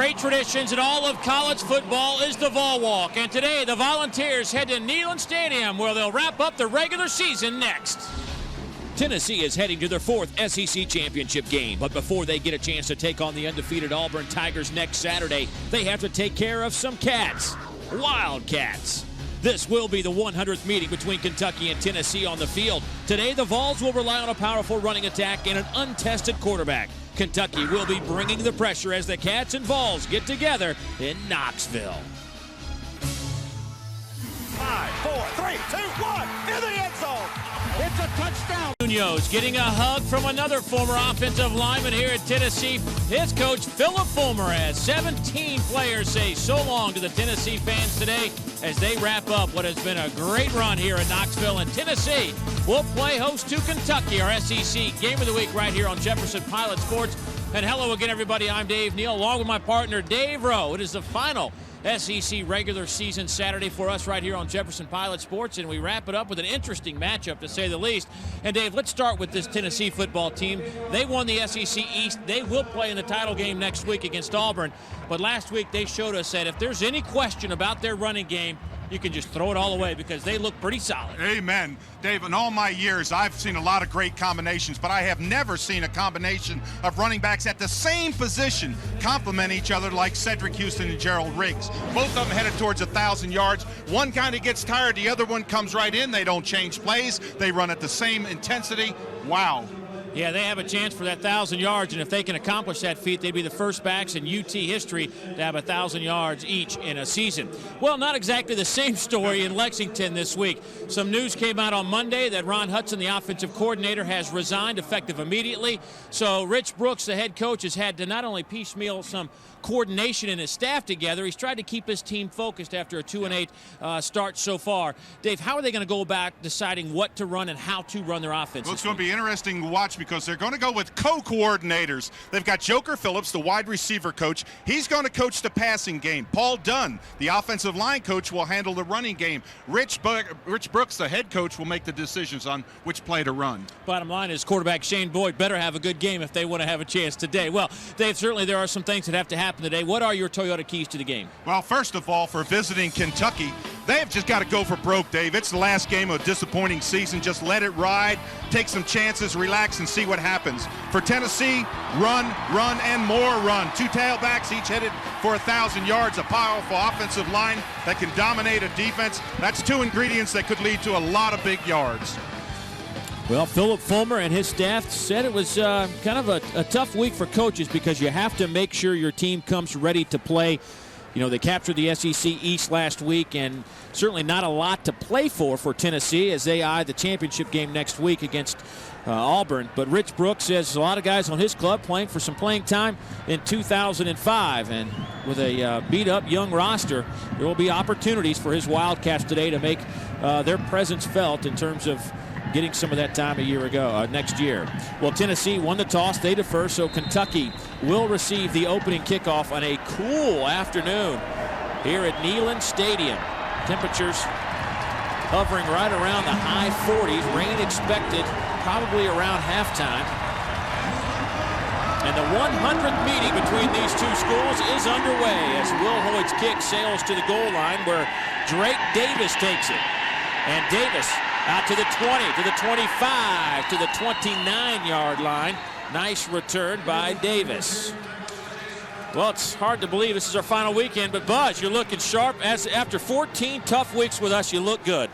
great traditions in all of college football is the Vol Walk. And today, the Volunteers head to Neyland Stadium, where they'll wrap up the regular season next. Tennessee is heading to their fourth SEC championship game, but before they get a chance to take on the undefeated Auburn Tigers next Saturday, they have to take care of some cats. Wildcats. This will be the 100th meeting between Kentucky and Tennessee on the field. Today, the Vols will rely on a powerful running attack and an untested quarterback. Kentucky will be bringing the pressure as the Cats and Vols get together in Knoxville. 5, 4, 3, 2, 1, in the end zone. It's a touchdown. Munoz getting a hug from another former offensive lineman here at Tennessee. His coach, Philip Fulmer, has 17 players say so long to the Tennessee fans today as they wrap up what has been a great run here in Knoxville. And Tennessee will play host to Kentucky, our SEC Game of the Week right here on Jefferson Pilot Sports. And hello again, everybody. I'm Dave Neal, along with my partner, Dave Rowe. It is the final SEC regular season Saturday for us right here on Jefferson Pilot Sports, and we wrap it up with an interesting matchup, to say the least. And Dave, let's start with this Tennessee football team. They won the SEC East. They will play in the title game next week against Auburn, but last week they showed us that if there's any question about their running game, you can just throw it all away because they look pretty solid. Amen. Dave, in all my years, I've seen a lot of great combinations, but I have never seen a combination of running backs at the same position complement each other like Cedric Houston and Gerald Riggs. Both of them headed towards 1,000 yards. One kind of gets tired, the other one comes right in. They don't change plays. They run at the same intensity. Wow. Yeah, they have a chance for that 1,000 yards, and if they can accomplish that feat, they'd be the first backs in UT history to have 1,000 yards each in a season. Well, not exactly the same story in Lexington this week. Some news came out on Monday that Ron Hudson, the offensive coordinator, has resigned effective immediately. So Rich Brooks, the head coach, has had to not only piecemeal some coordination and his staff together, he's tried to keep his team focused after a 2-8 start so far. Dave, how are they going to go about deciding what to run and how to run their offense? Well, it's going to be interesting to watch because they're going to go with co-coordinators. They've got Joker Phillips, the wide receiver coach. He's going to coach the passing game. Paul Dunn, the offensive line coach, will handle the running game. Rich Brooks, the head coach, will make the decisions on which play to run. Bottom line is quarterback Shane Boyd better have a good game if they want to have a chance today. Well, Dave, certainly there are some things that have to happen today. What are your Toyota keys to the game? Well, first of all, for visiting Kentucky, they have just got to go for broke, Dave. It's the last game of a disappointing season. Just let it ride, take some chances, relax, and see what happens. For Tennessee, run, and more run. Two tailbacks, each headed for 1,000 yards, a powerful offensive line that can dominate a defense. That's two ingredients that could lead to a lot of big yards. Well, Philip Fulmer and his staff said it was kind of a tough week for coaches because you have to make sure your team comes ready to play. You know, they captured the SEC East last week, and certainly not a lot to play for Tennessee as they eye the championship game next week against Auburn. But Rich Brooks says a lot of guys on his club playing for some playing time in 2005, and with a beat-up young roster, there will be opportunities for his Wildcats today to make their presence felt in terms of getting some of that time next year. Well, Tennessee won the toss. They defer, so Kentucky will receive the opening kickoff on a cool afternoon here at Neyland Stadium. Temperatures hovering right around the high 40s. Rain expected probably around halftime. And the 100th meeting between these two schools is underway as Will Hoyt's kick sails to the goal line where Drake Davis takes it. And Davis out to the 20, to the 25, to the 29-yard line. Nice return by Davis. Well, it's hard to believe this is our final weekend, but Buzz, you're looking sharp. After 14 tough weeks with us, you look good.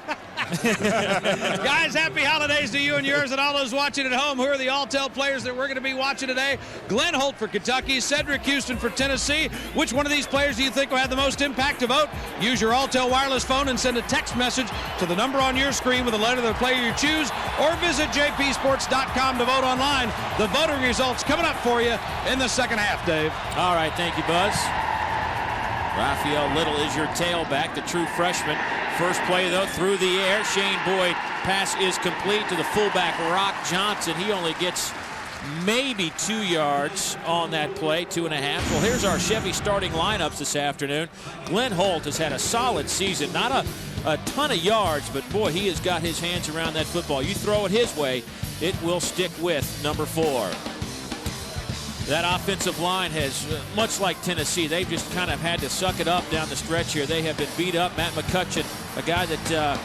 Guys, happy holidays to you and yours and all those watching at home. Who are the All-Tel players that we're going to be watching today? Glenn Holt for Kentucky, Cedric Houston for Tennessee. Which one of these players do you think will have the most impact to vote? Use your All-Tel wireless phone and send a text message to the number on your screen with a letter of the player you choose, or visit jpsports.com to vote online. The voting results coming up for you in the second half, Dave. All right, thank you, Buzz. Raphael Little is your tailback, the true freshman. First play, though, through the air. Shane Boyd pass is complete to the fullback, Rock Johnson. He only gets maybe 2 yards on that play, 2.5. Well, here's our Chevy starting lineups this afternoon. Glenn Holt has had a solid season. Not a ton of yards, but, boy, he has got his hands around that football. You throw it his way, it will stick with number 4. That offensive line has, much like Tennessee, they've just kind of had to suck it up down the stretch here. They have been beat up. Matt McCutcheon, a guy that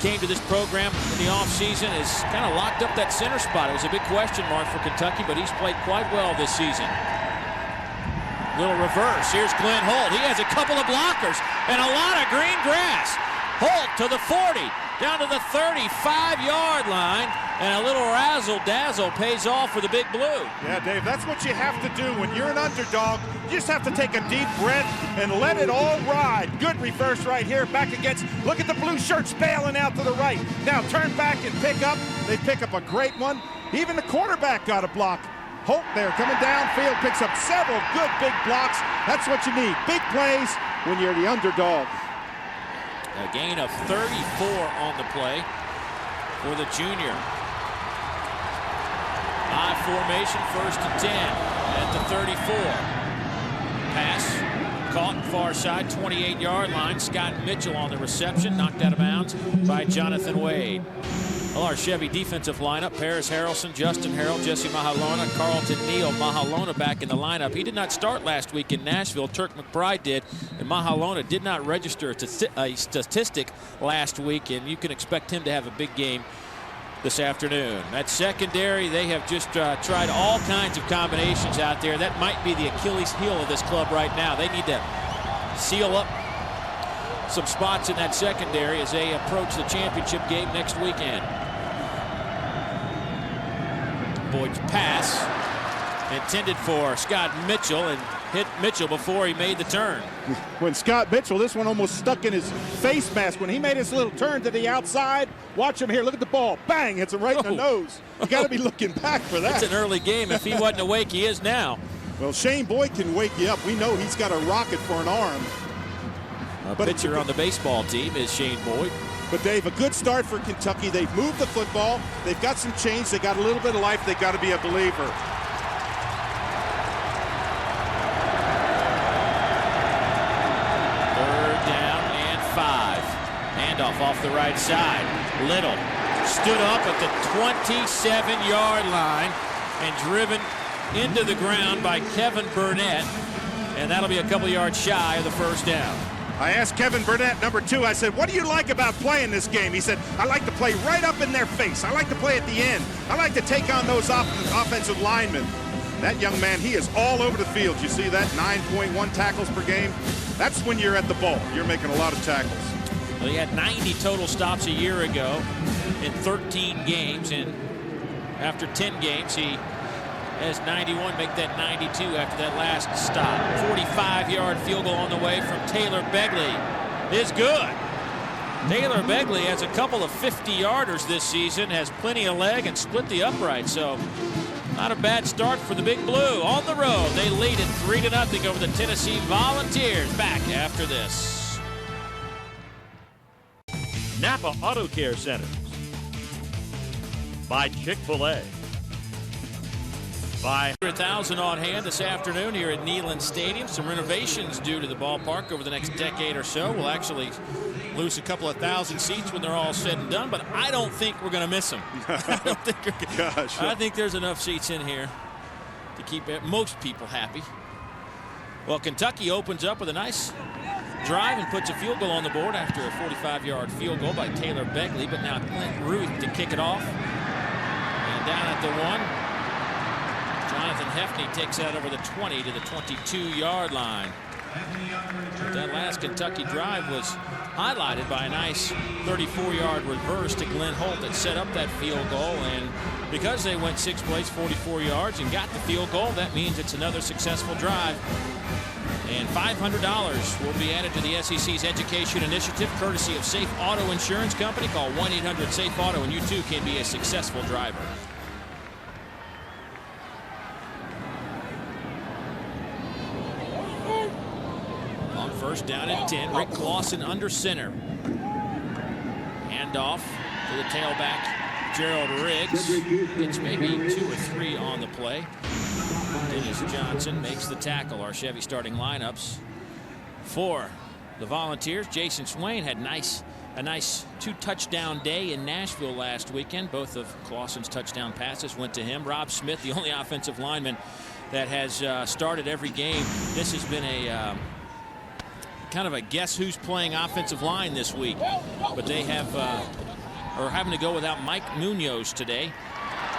came to this program in the offseason, has kind of locked up that center spot. It was a big question mark for Kentucky, but he's played quite well this season. Little reverse. Here's Glenn Holt. He has a couple of blockers and a lot of green grass. Holt to the 40, down to the 35-yard line, and a little razzle-dazzle pays off for the Big Blue. Yeah, Dave, that's what you have to do when you're an underdog. You just have to take a deep breath and let it all ride. Good reverse right here, back against, look at the blue shirts bailing out to the right. Now turn back and pick up. They pick up a great one. Even the quarterback got a block. Holt there coming downfield, picks up several good big blocks. That's what you need, big plays when you're the underdog. A gain of 34 on the play for the junior. High formation, 1st and 10 at the 34. Pass caught far side, 28-yard line. Scott Mitchell on the reception, knocked out of bounds by Jonathan Wade. Well, our Chevy defensive lineup: Paris Harrelson, Justin Harrell, Jesse Mahalona, Carlton Neal. Mahalona back in the lineup. He did not start last week in Nashville. Turk McBride did, and Mahalona did not register a statistic last week, and you can expect him to have a big game this afternoon. That secondary, they have just tried all kinds of combinations out there. That might be the Achilles heel of this club right now. They need to seal up some spots in that secondary as they approach the championship game next weekend. Boyd's pass intended for Scott Mitchell and hit Mitchell before he made the turn. When Scott Mitchell, this one almost stuck in his face mask. When he made his little turn to the outside, watch him here. Look at the ball. Bang, hits him right in the nose. You got to be looking back for that. It's an early game. If he wasn't awake, he is now. Well, Shane Boyd can wake you up. We know he's got a rocket for an arm. A pitcher on the baseball team is Shane Boyd. But Dave, a good start for Kentucky. They've moved the football. They've got some change. They got a little bit of life. They got to be a believer. Third down and 5. Handoff off the right side. Little stood up at the 27-yard line and driven into the ground by Kevin Burnett. And that'll be a couple yards shy of the first down. I asked Kevin Burnett, number 2, I said, what do you like about playing this game? He said, I like to play right up in their face. I like to play at the end. I like to take on those offensive linemen. That young man, he is all over the field. You see that? 9.1 tackles per game. That's when you're at the ball. You're making a lot of tackles. Well, he had 90 total stops a year ago in 13 games, and after 10 games, he has 91, make that 92 after that last stop. 45-yard field goal on the way from Taylor Begley is good. Taylor Begley has a couple of 50-yarders this season, has plenty of leg and split the upright, so not a bad start for the Big Blue. On the road, they lead it 3-0 over the Tennessee Volunteers. Back after this. Napa Auto Care Centers by Chick-fil-A. By 100,000 on hand this afternoon here at Neyland Stadium. Some renovations due to the ballpark over the next decade or so. We'll actually lose a couple of thousand seats when they're all said and done, but I don't think we're going to miss them. I think there's enough seats in here to keep most people happy. Well, Kentucky opens up with a nice drive and puts a field goal on the board after a 45-yard field goal by Taylor Begley, but now Clint Ruth to kick it off. And down at the 1. Jonathan Hefney takes that over the 20 to the 22-yard line. That last Kentucky drive was highlighted by a nice 34-yard reverse to Glenn Holt that set up that field goal. And because they went 6 plays, 44 yards, and got the field goal, that means it's another successful drive. And $500 will be added to the SEC's education initiative, courtesy of Safe Auto Insurance Company. Call 1-800-SAFE-AUTO, and you too can be a successful driver. First down and 10. Rick Clausen under center. Handoff to the tailback, Gerald Riggs. It's maybe 2 or 3 on the play. Dennis Johnson makes the tackle. Our Chevy starting lineups for the Volunteers. Jason Swain had a nice 2-touchdown day in Nashville last weekend. Both of Clausen's touchdown passes went to him. Rob Smith, the only offensive lineman that has started every game. This has been a kind of a guess who's playing offensive line this week. But they have are having to go without Mike Munoz today.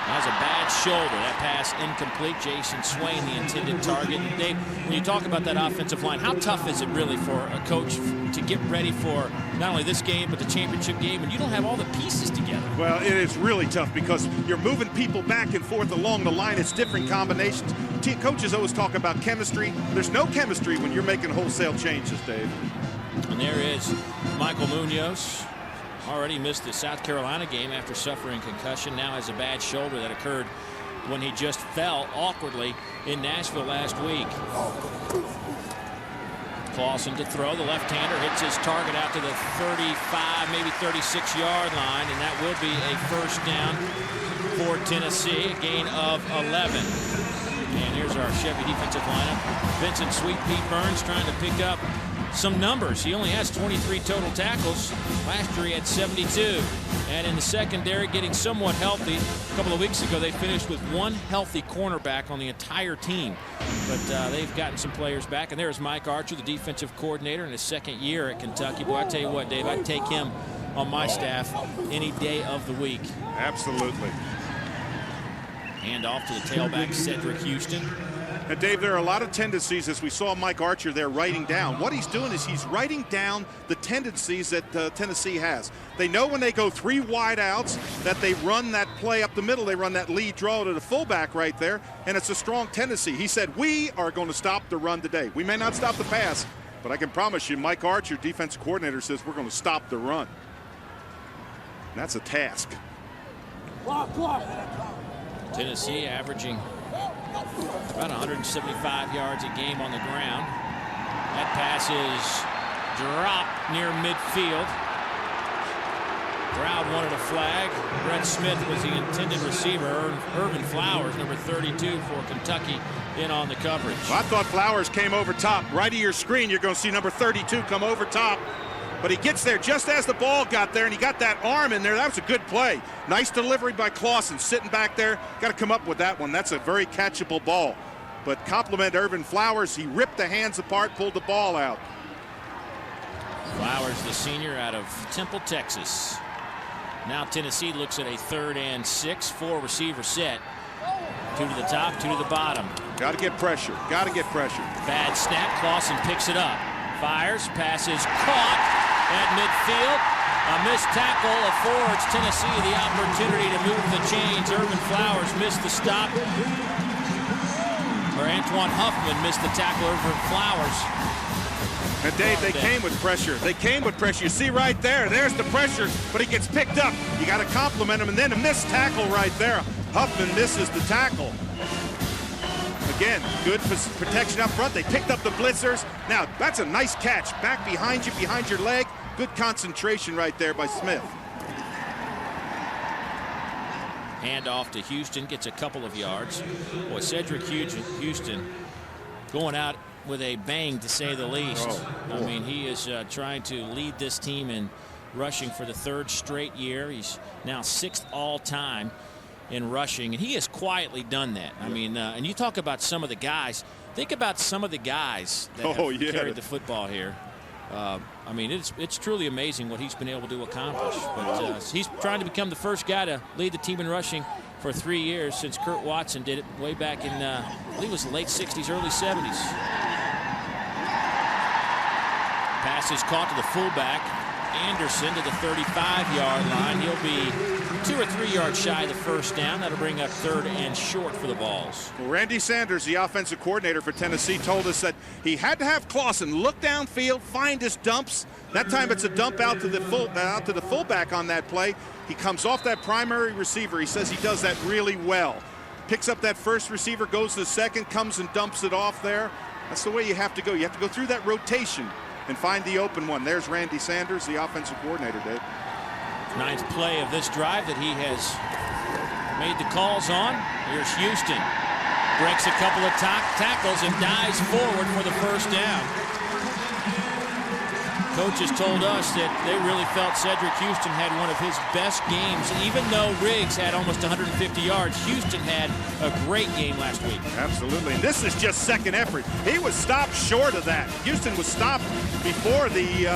Has a bad shoulder. That pass incomplete. Jason Swain, the intended target. And Dave, when you talk about that offensive line, how tough is it really for a coach to get ready for not only this game but the championship game, and you don't have all the pieces together? Well, it is really tough because you're moving people back and forth along the line. It's different combinations. Coaches always talk about chemistry. There's no chemistry when you're making wholesale changes, Dave. And there is Michael Munoz. Already missed the South Carolina game after suffering concussion. Now has a bad shoulder that occurred when he just fell awkwardly in Nashville last week. Clausen to throw. The left-hander hits his target out to the 35, maybe 36-yard line, and that will be a first down for Tennessee, a gain of 11. And here's our Chevy defensive lineup. Vincent Sweet Pete Burns trying to pick up some numbers. He only has 23 total tackles. Last year he had 72. And in the secondary, getting somewhat healthy. A couple of weeks ago, they finished with one healthy cornerback on the entire team. But they've gotten some players back. And there's Mike Archer, the defensive coordinator in his second year at Kentucky. Boy, I tell you what, Dave, I'd take him on my staff any day of the week. Absolutely. Hand off to the tailback, Cedric Houston. And Dave, there are a lot of tendencies, as we saw Mike Archer there writing down. What he's doing is he's writing down the tendencies that Tennessee has. They know when they go 3 wide outs that they run that play up the middle. They run that lead draw to the fullback right there, and it's a strong tendency. He said, we are going to stop the run today. We may not stop the pass, but I can promise you Mike Archer, defensive coordinator, says we're going to stop the run. And that's a task. Tennessee averaging about 175 yards a game on the ground. That pass is dropped near midfield. Crowd wanted a flag. Brett Smith was the intended receiver. Irvin Flowers, number 32 for Kentucky, in on the coverage. Well, I thought Flowers came over top. Right of your screen, you're going to see number 32 come over top. But he gets there just as the ball got there, and he got that arm in there. That was a good play. Nice delivery by Clausen, sitting back there. Got to come up with that one. That's a very catchable ball. But compliment Irvin Flowers. He ripped the hands apart, pulled the ball out. Flowers, the senior out of Temple, Texas. Now Tennessee looks at a 3rd and 6, 4 receiver set. 2 to the top, 2 to the bottom. Got to get pressure. Got to get pressure. Bad snap. Clausen picks it up. Fires. Passes caught at midfield. A missed tackle affords Tennessee the opportunity to move the chains. Irvin Flowers missed the stop. Or Antoine Huffman missed the tackle. Irvin Flowers. And Dave, they came with pressure. They came with pressure. You see right there. There's the pressure, but he gets picked up. You got to compliment him. And then a missed tackle right there. Huffman misses the tackle. Again, good protection up front. They picked up the blitzers. Now, that's a nice catch. Back behind you, behind your leg. Good concentration right there by Smith. Hand off to Houston. Gets a couple of yards. Boy, Cedric Houston going out with a bang, to say the least. I mean, he is trying to lead this team in rushing for the 3rd straight year. He's now 6th all-time in rushing, and he has quietly done that. I mean, and you talk about some of the guys. Think about some of the guys that have carried the football here. I mean, it's truly amazing what he's been able to accomplish. But he's trying to become the first guy to lead the team in rushing for 3 years since Kurt Watson did it way back in, I believe it was the late 60s, early 70s. Pass is caught to the fullback. Anderson to the 35-yard line. He'll be 2 or 3 yards shy of the first down. That'll bring up 3rd and short for the Vols. Well, Randy Sanders, the offensive coordinator for Tennessee, told us that he had to have Clausen look downfield, find his dumps. That time it's a dump out to the fullback on that play. He comes off that primary receiver. He says he does that really well. Picks up that first receiver, goes to the second, comes and dumps it off there. That's the way you have to go. You have to go through that rotation and find the open one. There's Randy Sanders, the offensive coordinator, Dave. 9th play of this drive that he has made the calls on. Here's Houston. Breaks a couple of tackles and dives forward for the first down. Coaches told us that they really felt Cedric Houston had one of his best games. Even though Riggs had almost 150 yards, Houston had a great game last week. Absolutely. And this is just second effort. He was stopped short of that. Houston was stopped before the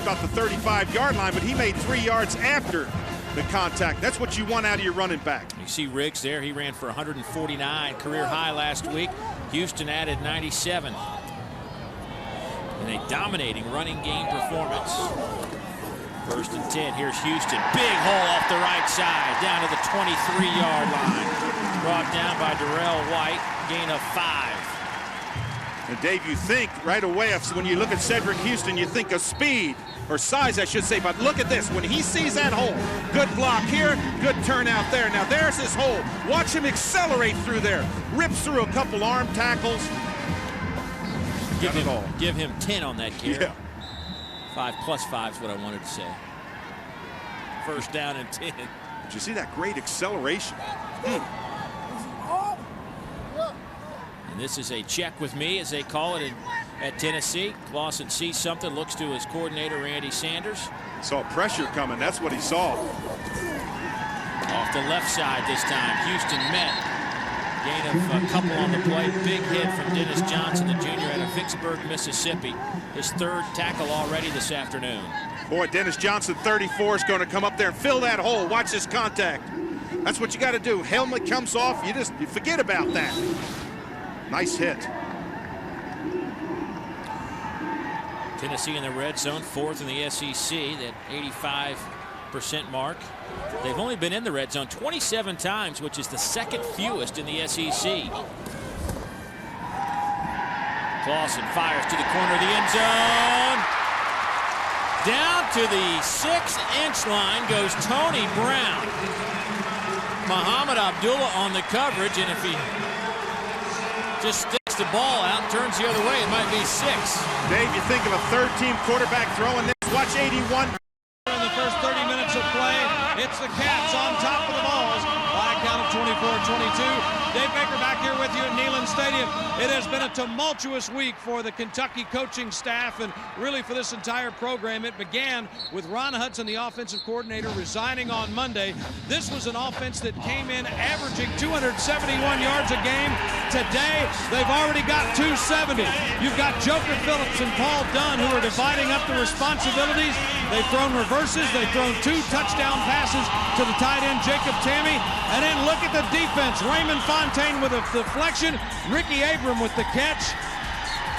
about the 35-yard line, but he made 3 yards after the contact. That's what you want out of your running back. You see Riggs there. He ran for 149, career high last week. Houston added 97. And a dominating running game performance. 1st and 10. Here's Houston. Big hole off the right side, down to the 23-yard line. Brought down by Darrell White. Gain of 5. And Dave, you think right away, when you look at Cedric Houston, you think of speed, or size, I should say. But look at this. When he sees that hole, good block here, good turnout there. Now there's his hole. Watch him accelerate through there. Rips through a couple arm tackles. Give him 10 on that carry. Yeah. 5 plus 5 is what I wanted to say. 1st down and 10. Did you see that great acceleration? And this is a check with me, as they call it at Tennessee. Clausen sees something, looks to his coordinator, Randy Sanders. Saw pressure coming. That's what he saw. Off the left side this time. Houston met. Gain of a couple on the play. Big hit from Dennis Johnson, the junior out of Vicksburg, Mississippi. His 3rd tackle already this afternoon. Boy, Dennis Johnson, 34, is going to come up there and fill that hole. Watch this contact. That's what you got to do. Helmet comes off. You forget about that. Nice hit. Tennessee in the red zone, 4th in the SEC, that 85% mark. They've only been in the red zone 27 times, which is the 2nd fewest in the SEC. Clausen fires to the corner of the end zone. Down to the 6-inch line goes Tony Brown. Muhammad Abdullah on the coverage, and if he just sticks the ball out, turns the other way, it might be 6. Dave, you think of a third-team quarterback throwing this. Watch 81. In the first 30 minutes of play, it's the Cats on top of the balls by a count of 24-22. Dave Baker back here with you at Neyland Stadium. It has been a tumultuous week for the Kentucky coaching staff and really for this entire program. It began with Ron Hudson, the offensive coordinator, resigning on Monday. This was an offense that came in averaging 271 yards a game. Today, they've already got 270. You've got Joker Phillips and Paul Dunn who are dividing up the responsibilities. They've thrown reverses. They've thrown 2 touchdown passes to the tight end, Jacob Tammy. And then look at the defense. Raymond Fontaine with a deflection. Ricky Abram with the catch.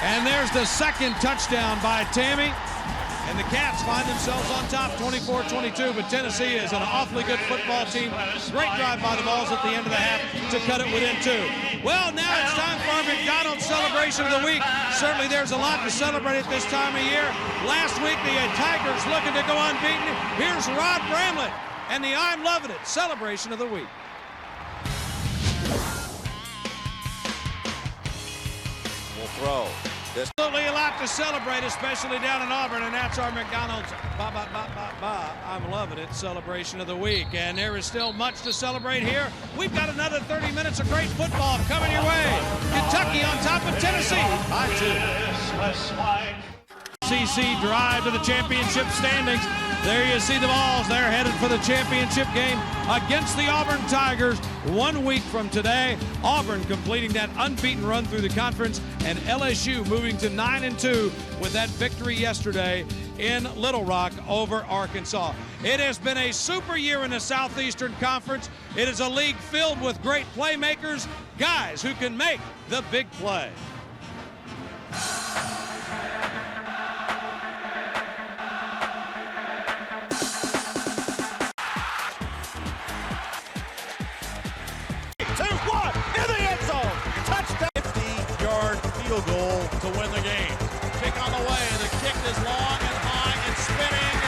And there's the 2nd touchdown by Tammy. And the Cats find themselves on top 24-22. But Tennessee is an awfully good football team. Great drive by the Vols at the end of the half to cut it within 2. Well, now it's time for our McDonald's celebration of the week. Certainly there's a lot to celebrate at this time of year. Last week, the Tigers looking to go unbeaten. Here's Rod Bramlett and the I'm Loving It celebration of the week. Will throw. Absolutely a lot to celebrate, especially down in Auburn, and that's our McDonald's I'm Loving It celebration of the week. And there is still much to celebrate here. We've got another 30 minutes of great football coming your way. Kentucky on top of Tennessee by 2. SEC drive to the championship standings. There you see the Vols. They're headed for the championship game against the Auburn Tigers 1 week from today. Auburn completing that unbeaten run through the conference, and LSU moving to 9-2 with that victory yesterday in Little Rock over Arkansas. It has been a super year in the Southeastern Conference. It is a league filled with great playmakers, guys who can make the big play. Goal to win the game. Kick on the way. The kick is long and high and spinning.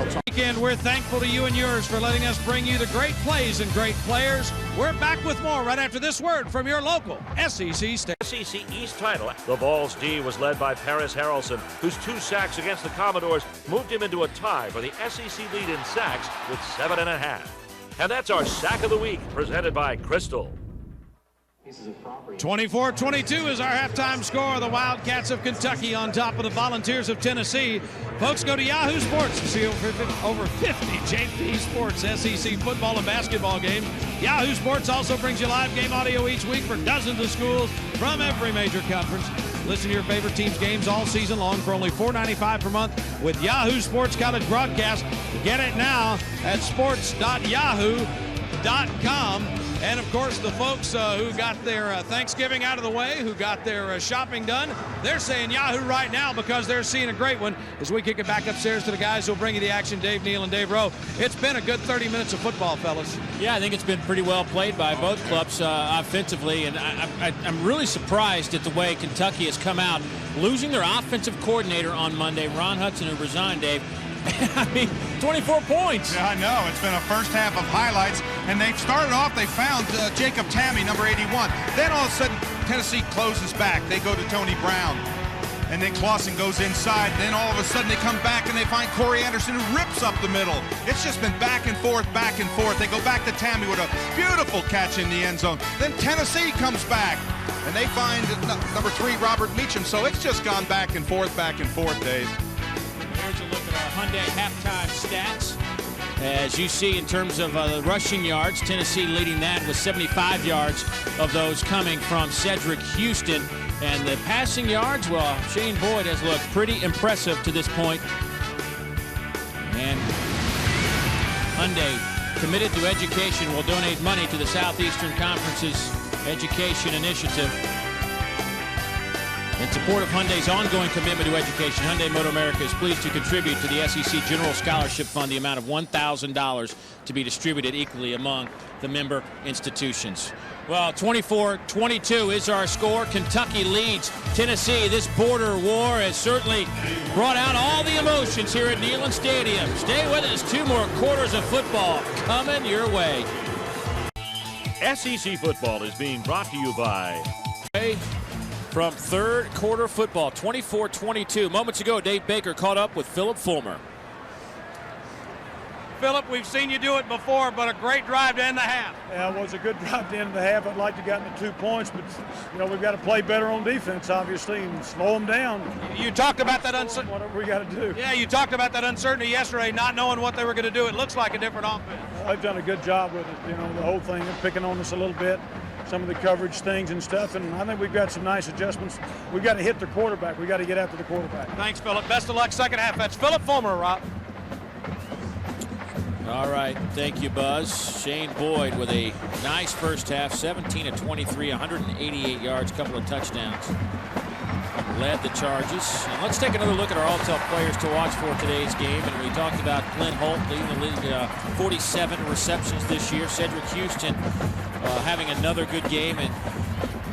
Good! Weekend, we're thankful to you and yours for letting us bring you the great plays and great players. We're back with more right after this word from your local SEC station. SEC East title. The Vols D was led by Paris Harrelson, whose 2 sacks against the Commodores moved him into a tie for the SEC lead in sacks with 7.5. And that's our Sack of the Week, presented by Crystal. 24-22 is our halftime score. The Wildcats of Kentucky on top of the Volunteers of Tennessee. Folks, go to Yahoo Sports to see over 50 JP Sports SEC football and basketball games. Yahoo Sports also brings you live game audio each week for dozens of schools from every major conference. Listen to your favorite team's games all season long for only $4.95 per month with Yahoo Sports College Broadcast. Get it now at sports.yahoo.com. And, of course, the folks who got their Thanksgiving out of the way, who got their shopping done, they're saying Yahoo right now because they're seeing a great one as we kick it back upstairs to the guys who'll bring you the action, Dave Neal and Dave Rowe. It's been a good 30 minutes of football, fellas. Yeah, I think it's been pretty well played by both clubs offensively, and I'm really surprised at the way Kentucky has come out, losing their offensive coordinator on Monday, Ron Hudson, who resigned, Dave. I mean, 24 points. Yeah, I know. It's been a first half of highlights, and they've started off, they found Jacob Tammy, number 81. Then all of a sudden, Tennessee closes back. They go to Tony Brown, and then Clausen goes inside. Then all of a sudden, they come back, and they find Corey Anderson, who rips up the middle. It's just been back and forth, back and forth. They go back to Tammy with a beautiful catch in the end zone. Then Tennessee comes back, and they find number 3, Robert Meacham. So it's just gone back and forth, Dave. Here's a look at our Hyundai halftime stats. As you see, in terms of the rushing yards, Tennessee leading that with 75 yards of those coming from Cedric Houston. And the passing yards, well, Shane Boyd has looked pretty impressive to this point. And Hyundai, committed to education, will donate money to the Southeastern Conference's education initiative. In support of Hyundai's ongoing commitment to education, Hyundai Motor America is pleased to contribute to the SEC General Scholarship Fund the amount of $1,000 to be distributed equally among the member institutions. Well, 24-22 is our score. Kentucky leads Tennessee. This border war has certainly brought out all the emotions here at Neyland Stadium. Stay with us. 2 more quarters of football coming your way. SEC football is being brought to you by... From third quarter football, 24-22. Moments ago, Dave Baker caught up with Philip Fulmer. Philip, we've seen you do it before, but a great drive to end the half. Yeah, it was a good drive to end the half. I'd like to have gotten the 2 points, but, you know, we've got to play better on defense, obviously, and slow them down. You talked about that uncertainty. Whatever we got to do. Yeah, you talked about that uncertainty yesterday, not knowing what they were going to do. It looks like a different offense. They've done a good job with it, you know, the whole thing. They're picking on us a little bit, some of the coverage things and stuff, and I think we've got some nice adjustments. We've got to hit the quarterback. We've got to get after the quarterback. Thanks, Philip. Best of luck second half. That's Philip Fulmer, Rob. All right, thank you, Buzz. Shane Boyd with a nice first half, 17 of 23, 188 yards, couple of touchdowns. Led the charges. And let's take another look at our all-top players to watch for today's game. And we talked about Glenn Holt leading the league, 47 receptions this year. Cedric Houston having another good game. And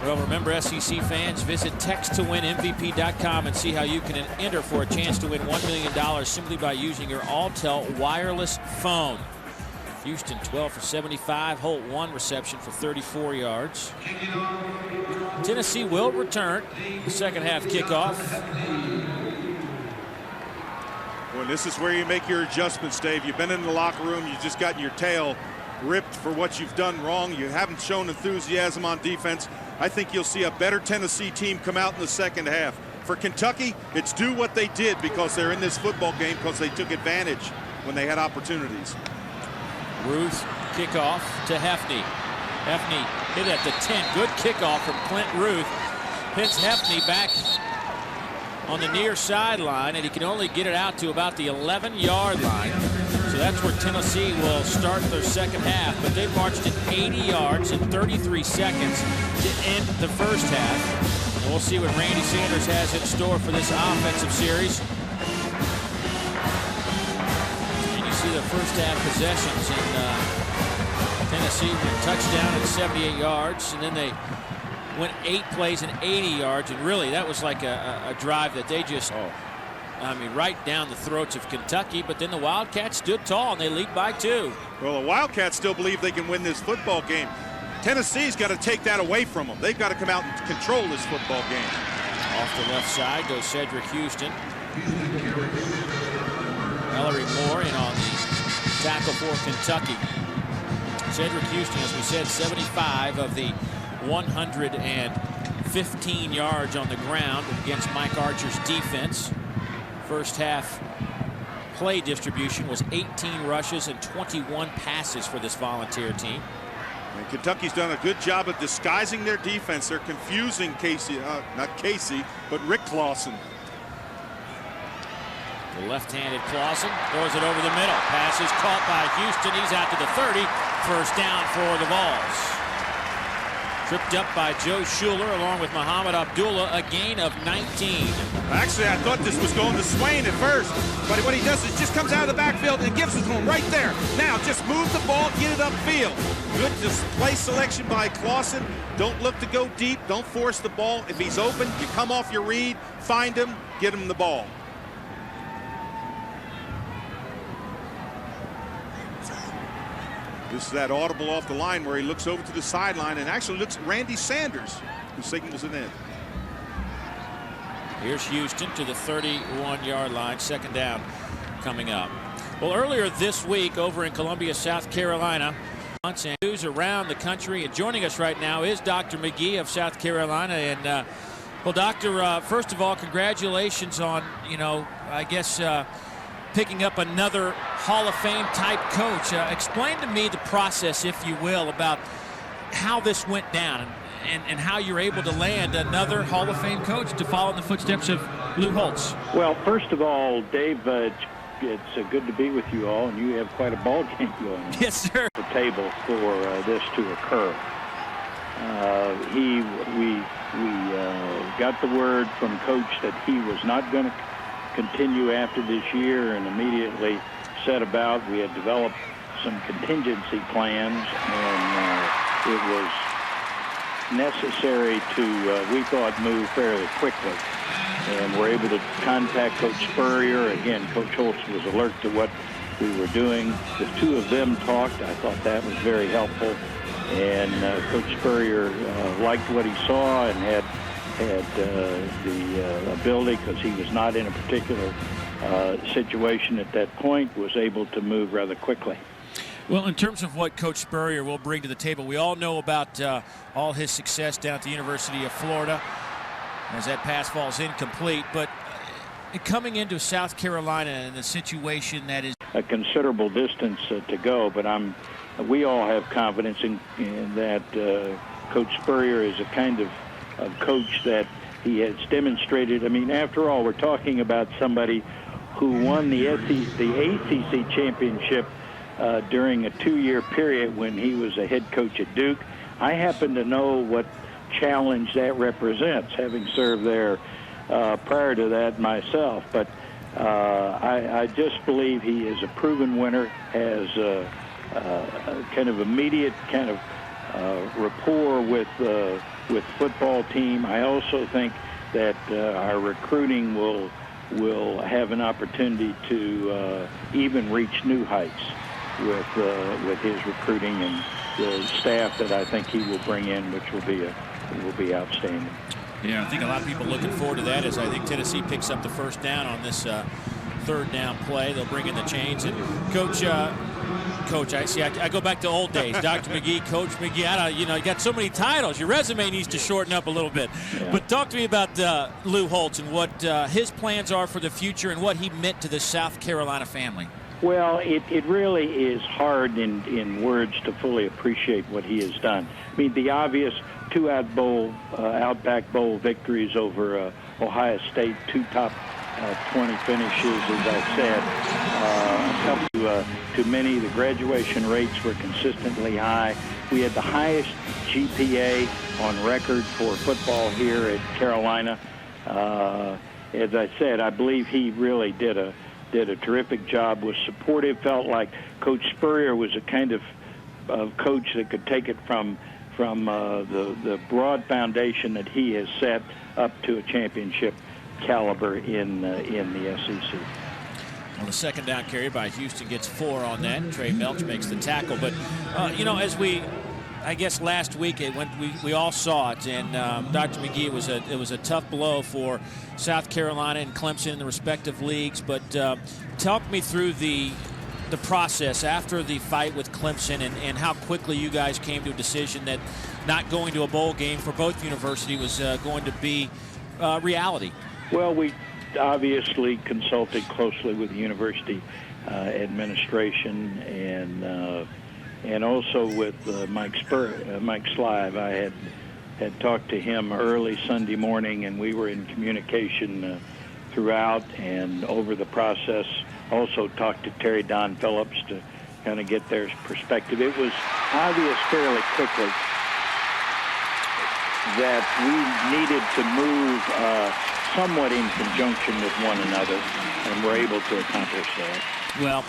well, remember, SEC fans, visit texttowinmvp.com and see how you can enter for a chance to win $1 million simply by using your Alltel wireless phone. Houston 12 for 75. Holt 1 reception for 34 yards. Tennessee will return the second half kickoff. Well, this is where you make your adjustments, Dave. You've been in the locker room. You've just gotten your tail ripped for what you've done wrong. You haven't shown enthusiasm on defense. I think you'll see a better Tennessee team come out in the second half. For Kentucky, it's do what they did because they're in this football game because they took advantage when they had opportunities. Ruth kickoff to Hefney. Hefney hit at the 10. Good kickoff from Clint Ruth. Pins Hefney back on the near sideline, and he can only get it out to about the 11-yard line. So that's where Tennessee will start their second half. But they've marched at 80 yards in 33 seconds to end the first half. And we'll see what Randy Sanders has in store for this offensive series. And you see the first half possessions in Tennessee with a touchdown at 78 yards. And then they went 8 plays and 80 yards. And really, that was like a drive that they just... I mean, right down the throats of Kentucky, but then the Wildcats stood tall, and they lead by 2. Well, the Wildcats still believe they can win this football game. Tennessee's got to take that away from them. They've got to come out and control this football game. Off the left side goes Cedric Houston. Ellery Moore in on the tackle for Kentucky. Cedric Houston, as we said, 75 of the 115 yards on the ground against Mike Archer's defense. First half play distribution was 18 rushes and 21 passes for this Volunteer team. And Kentucky's done a good job of disguising their defense. They're confusing Casey, not Casey, but Rick Clausen. The left-handed Clausen throws it over the middle. Pass is caught by Houston. He's out to the 30. First down for the Vols. Tripped up by Joe Schuler along with Muhammad Abdullah, a gain of 19. Actually, I thought this was going to Swain at first, but what he does is just comes out of the backfield and gives it to him right there. Now, just move the ball, get it upfield. Good play selection by Clausen. Don't look to go deep. Don't force the ball. If he's open, you come off your read, find him, get him the ball. This is that audible off the line where he looks over to the sideline and actually looks at Randy Sanders, who signals it in. Here's Houston to the 31-yard line. Second down coming up. Well, earlier this week over in Columbia, South Carolina, and news around the country. And joining us right now is Dr. McGee of South Carolina. And, well, Doctor, first of all, congratulations on, I guess, picking up another Hall of Fame type coach. Explain to me the process, if you will, about how this went down and how you're able to land another Hall of Fame coach to follow in the footsteps of Lou Holtz. Well, first of all, Dave, it's good to be with you all, and you have quite a ball game going on. Yes, sir. The table for this to occur. We got the word from Coach that he was not going to continue after this year, and immediately set about. We had developed some contingency plans, and it was necessary to, we thought, move fairly quickly. And we're able to contact Coach Spurrier. Again, Coach Holtz was alert to what we were doing. The two of them talked. I thought that was very helpful. And Coach Spurrier liked what he saw and had the ability, because he was not in a particular situation at that point, was able to move rather quickly. Well, in terms of what Coach Spurrier will bring to the table, we all know about all his success down at the University of Florida, as that pass falls incomplete. But coming into South Carolina and the situation that is a considerable distance to go, but we all have confidence in that Coach Spurrier is a kind of coach that he has demonstrated. I mean, after all, we're talking about somebody who won the ACC championship during a 2-year period when he was a head coach at Duke. I happen to know what challenge that represents, having served there prior to that myself. But I just believe he is a proven winner, has a kind of immediate kind of rapport with football team. I also think that our recruiting will have an opportunity to even reach new heights with his recruiting and the staff that I think he will bring in, which will be outstanding. Yeah, I think a lot of people looking forward to that, as I think Tennessee picks up the first down on this third down play. They'll bring in the chains. And Coach, I go back to old days. Dr. McGee, Coach McGee. You got so many titles. Your resume needs to shorten up a little bit. Yeah. But talk to me about Lou Holtz and what his plans are for the future and what he meant to the South Carolina family. Well, it really is hard in words to fully appreciate what he has done. I mean, the obvious 2 Outback Bowl victories over Ohio State, 2 top 20 finishes, as I said. To many, the graduation rates were consistently high. We had the highest GPA on record for football here at Carolina. As I said, I believe he really did a terrific job, was supportive, felt like Coach Spurrier was a kind of coach that could take it from the broad foundation that he has set up to a championship caliber in the SEC. Well, the second down carry by Houston gets 4 on that. Trey Melch makes the tackle. But, as I guess last week when we all saw it, and Dr. McGee, it was a tough blow for South Carolina and Clemson in the respective leagues. But talk me through the the process after the fight with Clemson and how quickly you guys came to a decision that not going to a bowl game for both university was going to be reality. Well, we obviously consulted closely with the university administration and also with Mike Slive. I had talked to him early Sunday morning, and we were in communication throughout and over the process. Also talked to Terry Don Phillips to kind of get their perspective. It was obvious fairly quickly that we needed to move somewhat in conjunction with one another, and we're able to accomplish that. Well,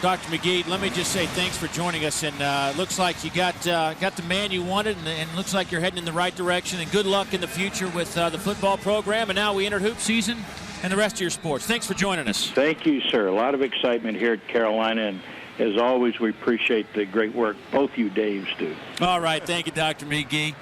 Dr. McGee, let me just say thanks for joining us, and looks like you got the man you wanted, and looks like you're heading in the right direction, and good luck in the future with the football program, and now we enter hoop season and the rest of your sports. Thanks for joining us. Thank you, sir. A lot of excitement here at Carolina, and as always, we appreciate the great work both you Daves do. All right, thank you, Dr. McGee.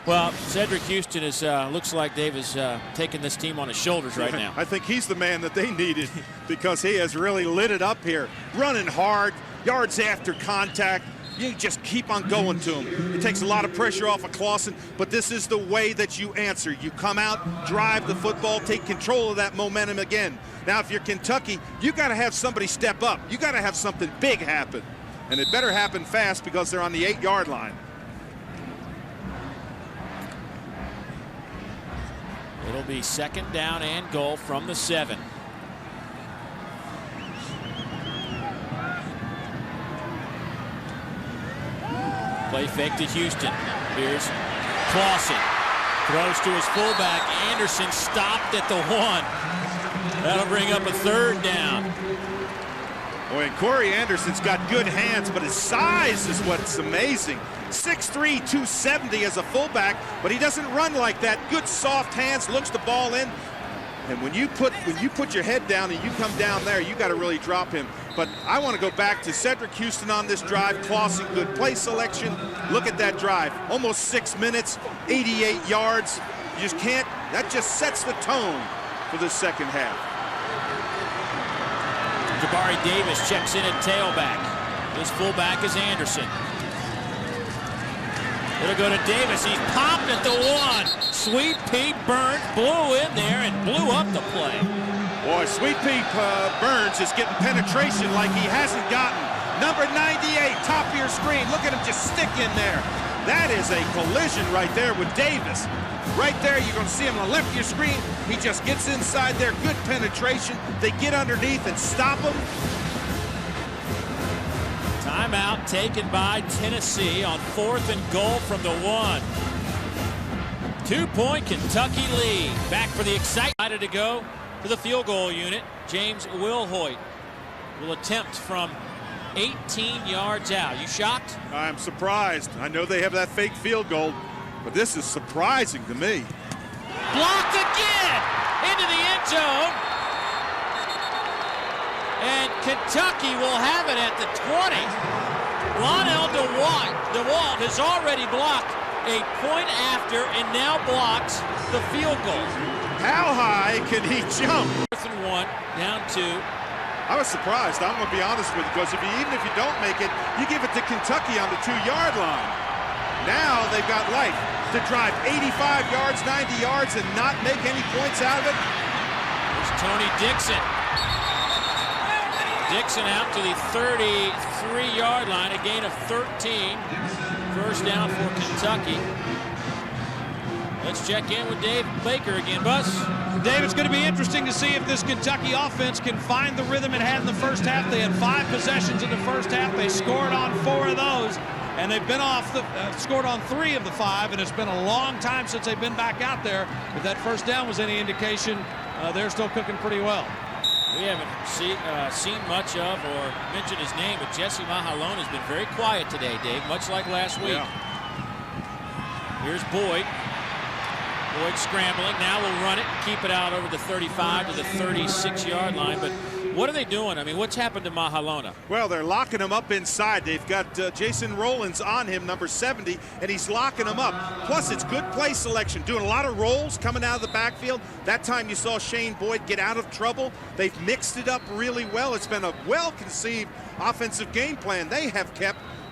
Well, Cedric Houston is looks like Dave is taking this team on his shoulders right now. I think he's the man that they needed because he has really lit it up here. Running hard, yards after contact. You just keep on going to him. It takes a lot of pressure off of Clausen, but this is the way that you answer. You come out, drive the football, take control of that momentum again. Now, if you're Kentucky, you got to have somebody step up. You got to have something big happen, and it better happen fast because they're on the 8-yard line. It'll be 2nd down and goal from the 7. Play fake to Houston. Here's Clausen. Throws to his fullback. Anderson stopped at the 1. That'll bring up a 3rd down. Boy, and Corey Anderson's got good hands, but his size is what's amazing. 6'3", 270 as a fullback, but he doesn't run like that. Good soft hands, looks the ball in. And when you put your head down and you come down there, you got to really drop him. But I want to go back to Cedric Houston on this drive. Clausen, good play selection. Look at that drive. Almost 6 minutes, 88 yards. You just can't, that just sets the tone for the second half. Jabari Davis checks in at tailback. His fullback is Anderson. It'll go to Davis. He's popped at the 1. Sweet Pete Burns blew in there and blew up the play. Boy, Sweet Pete Burns is getting penetration like he hasn't gotten. Number 98, top of your screen. Look at him just stick in there. That is a collision right there with Davis. Right there, you're going to see him on the left of your screen. He just gets inside there. Good penetration. They get underneath and stop him. Timeout taken by Tennessee on 4th and goal from the 1. 2-point Kentucky lead. Back for the excitement to go to the field goal unit. James Wilhoit will attempt from 18 yards out. You shocked? I'm surprised. I know they have that fake field goal, but this is surprising to me. Blocked again into the end zone. And Kentucky will have it at the 20. Lonell DeWalt has already blocked a point after and now blocks the field goal. How high can he jump? 4th and 1, down 2. I was surprised. I'm going to be honest with you, because even if you don't make it, you give it to Kentucky on the 2-yard line. Now they've got life to drive 85 yards, 90 yards, and not make any points out of it. There's Tony Dixon. Dixon out to the 33-yard line, a gain of 13. 1st down for Kentucky. Let's check in with Dave Baker again, Bus. Dave, it's going to be interesting to see if this Kentucky offense can find the rhythm it had in the first half. They had 5 possessions in the first half. They scored on 4 of those, and they've been scored on 3 of the 5, and it's been a long time since they've been back out there. If that first down was any indication, they're still cooking pretty well. We haven't seen much of or mentioned his name, but Jesse Mahalone has been very quiet today, Dave, much like last week. Yeah. Here's Boyd. Boyd scrambling. Now we'll run it and keep it out over the 35 to the 36-yard line, but What are they doing? I mean, what's happened to Mahalona? Well, they're locking him up inside. They've got Jason Rollins on him, number 70, and he's locking him up. Plus, it's good play selection, doing a lot of rolls coming out of the backfield. That time you saw Shane Boyd get out of trouble. They've mixed it up really well. It's been a well-conceived offensive game plan.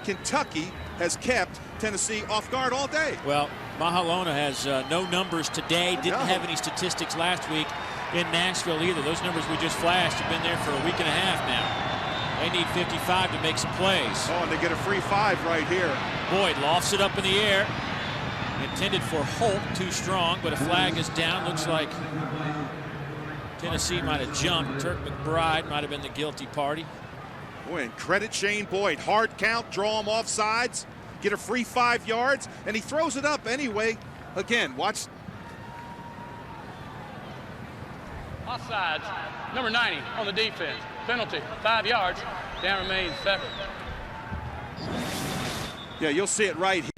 Kentucky has kept Tennessee off guard all day. Well, Mahalona has no numbers today. Didn't have any statistics last week in Nashville either. Those numbers we just flashed have been there for a week and a half now. They need 55 to make some plays. Oh, and they get a free 5 right here. Boyd lofts it up in the air. Intended for Holt, too strong, but a flag is down. Looks like Tennessee might have jumped. Turk McBride might have been the guilty party. Boy, and credit Shane Boyd. Hard count, draw him off sides, get a free 5 yards, and he throws it up anyway. Again, watch. Offsides, number 90 on the defense. Penalty, 5 yards. Down remains 7. Yeah, you'll see it right here.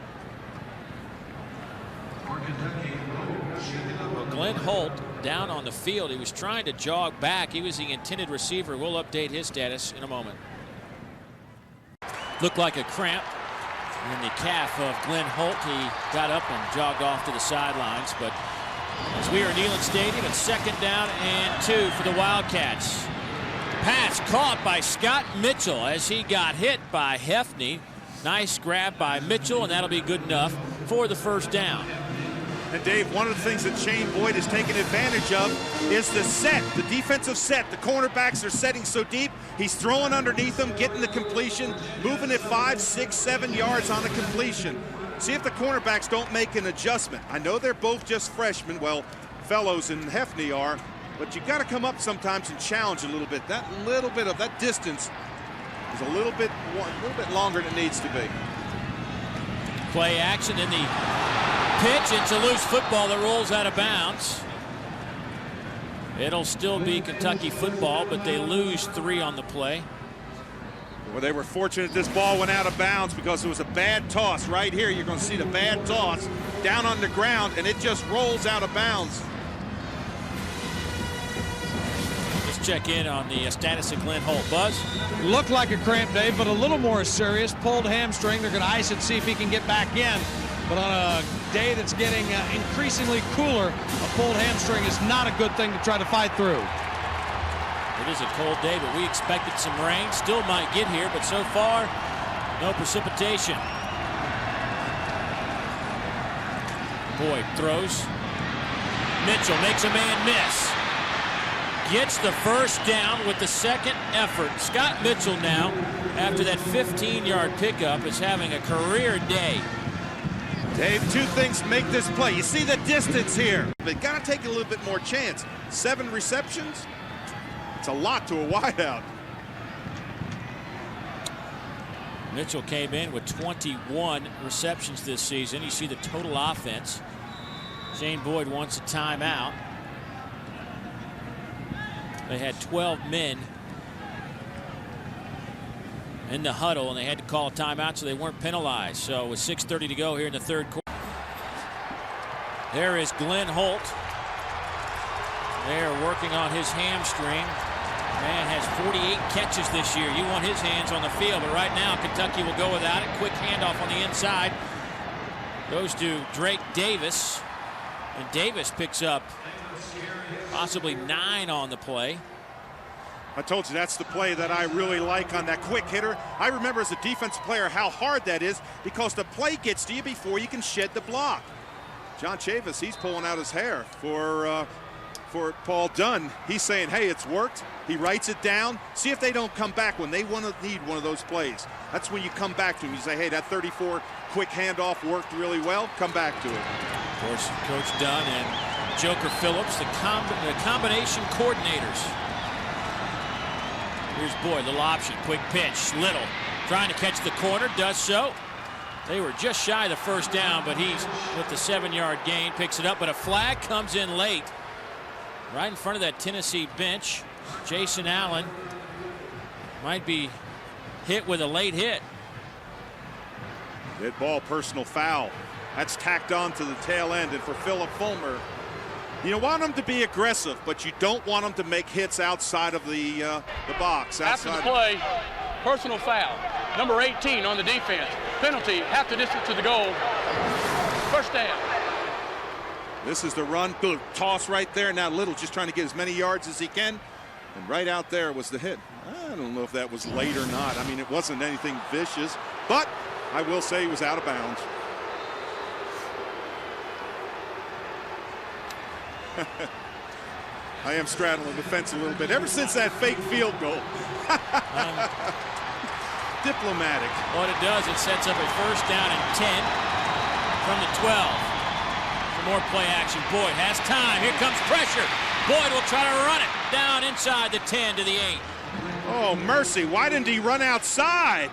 Well, Glenn Holt down on the field. He was trying to jog back. He was the intended receiver. We'll update his status in a moment. Looked like a cramp in the calf of Glenn Holt. He got up and jogged off to the sidelines, but as we are at Neyland Stadium, it's 2nd down and 2 for the Wildcats. Pass caught by Scott Mitchell as he got hit by Heffney. Nice grab by Mitchell, and that'll be good enough for the 1st down. And Dave, one of the things that Shane Boyd has taken advantage of is the set, the defensive set. The cornerbacks are setting so deep. He's throwing underneath them, getting the completion, moving it 5, 6, 7 yards on a completion. See if the cornerbacks don't make an adjustment. I know they're both just freshmen. Well, Fellows and Heffney are, but you got to come up sometimes and challenge a little bit. That little bit of that distance is a little bit longer than it needs to be. Play action in the pitch. It's a loose football that rolls out of bounds. It'll still be Kentucky football, but they lose 3 on the play. Well, they were fortunate this ball went out of bounds because it was a bad toss. Right here, you're going to see the bad toss down on the ground, and it just rolls out of bounds. Let's check in on the status of Glenn Holt. Buzz? Looked like a cramp, Dave, but a little more serious. Pulled hamstring. They're going to ice it, see if he can get back in. But on a day that's getting increasingly cooler, a pulled hamstring is not a good thing to try to fight through. It is a cold day, but we expected some rain. Still might get here, but so far, no precipitation. Boyd throws. Mitchell makes a man miss. Gets the 1st down with the 2nd effort. Scott Mitchell now, after that 15-yard pickup, is having a career day. Dave, 2 things make this play. You see the distance here. They got to take a little bit more chance. 7 receptions. It's a lot to a wideout. Mitchell came in with 21 receptions this season. You see the total offense. Shane Boyd wants a timeout. They had 12 men in the huddle, and they had to call a timeout, so they weren't penalized. So with 6:30 to go here in the 3rd quarter. There is Glenn Holt. They're working on his hamstring. Man has 48 catches this year. You want his hands on the field, but right now Kentucky will go without it. Quick handoff on the inside. Goes to Drake Davis. And Davis picks up possibly 9 on the play. I told you that's the play that I really like on that quick hitter. I remember as a defensive player how hard that is because the play gets to you before you can shed the block. John Chavis, he's pulling out his hair for Paul Dunn. He's saying, hey, it's worked. He writes it down. See if they don't come back when they need one of those plays. That's when you come back to him. You say, hey, that 34 quick handoff worked really well. Come back to it. Of course, Coach Dunn and Joker Phillips, the combination coordinators. Here's Boyd, little option, quick pitch. Little trying to catch the corner, does so. They were just shy of the 1st down, but he's with the 7-yard gain, picks it up, but a flag comes in late. Right in front of that Tennessee bench. Jason Allen might be hit with a late hit. Dead ball, personal foul. That's tacked on to the tail end, and for Philip Fulmer, You want them to be aggressive, but you don't want them to make hits outside of the box. After the play, personal foul. Number 18 on the defense. Penalty, half the distance to the goal. First down. This is the run. Good toss right there. Now Little just trying to get as many yards as he can. And right out there was the hit. I don't know if that was late or not. I mean, it wasn't anything vicious, but I will say he was out of bounds. I am straddling the fence a little bit ever since that fake field goal. Diplomatic. What it does, it sets up a first down and 10 from the 12. For more play action, Boyd has time. Here comes pressure. Boyd will try to run it down inside the 10 to the 8. Oh, mercy. Why didn't he run outside?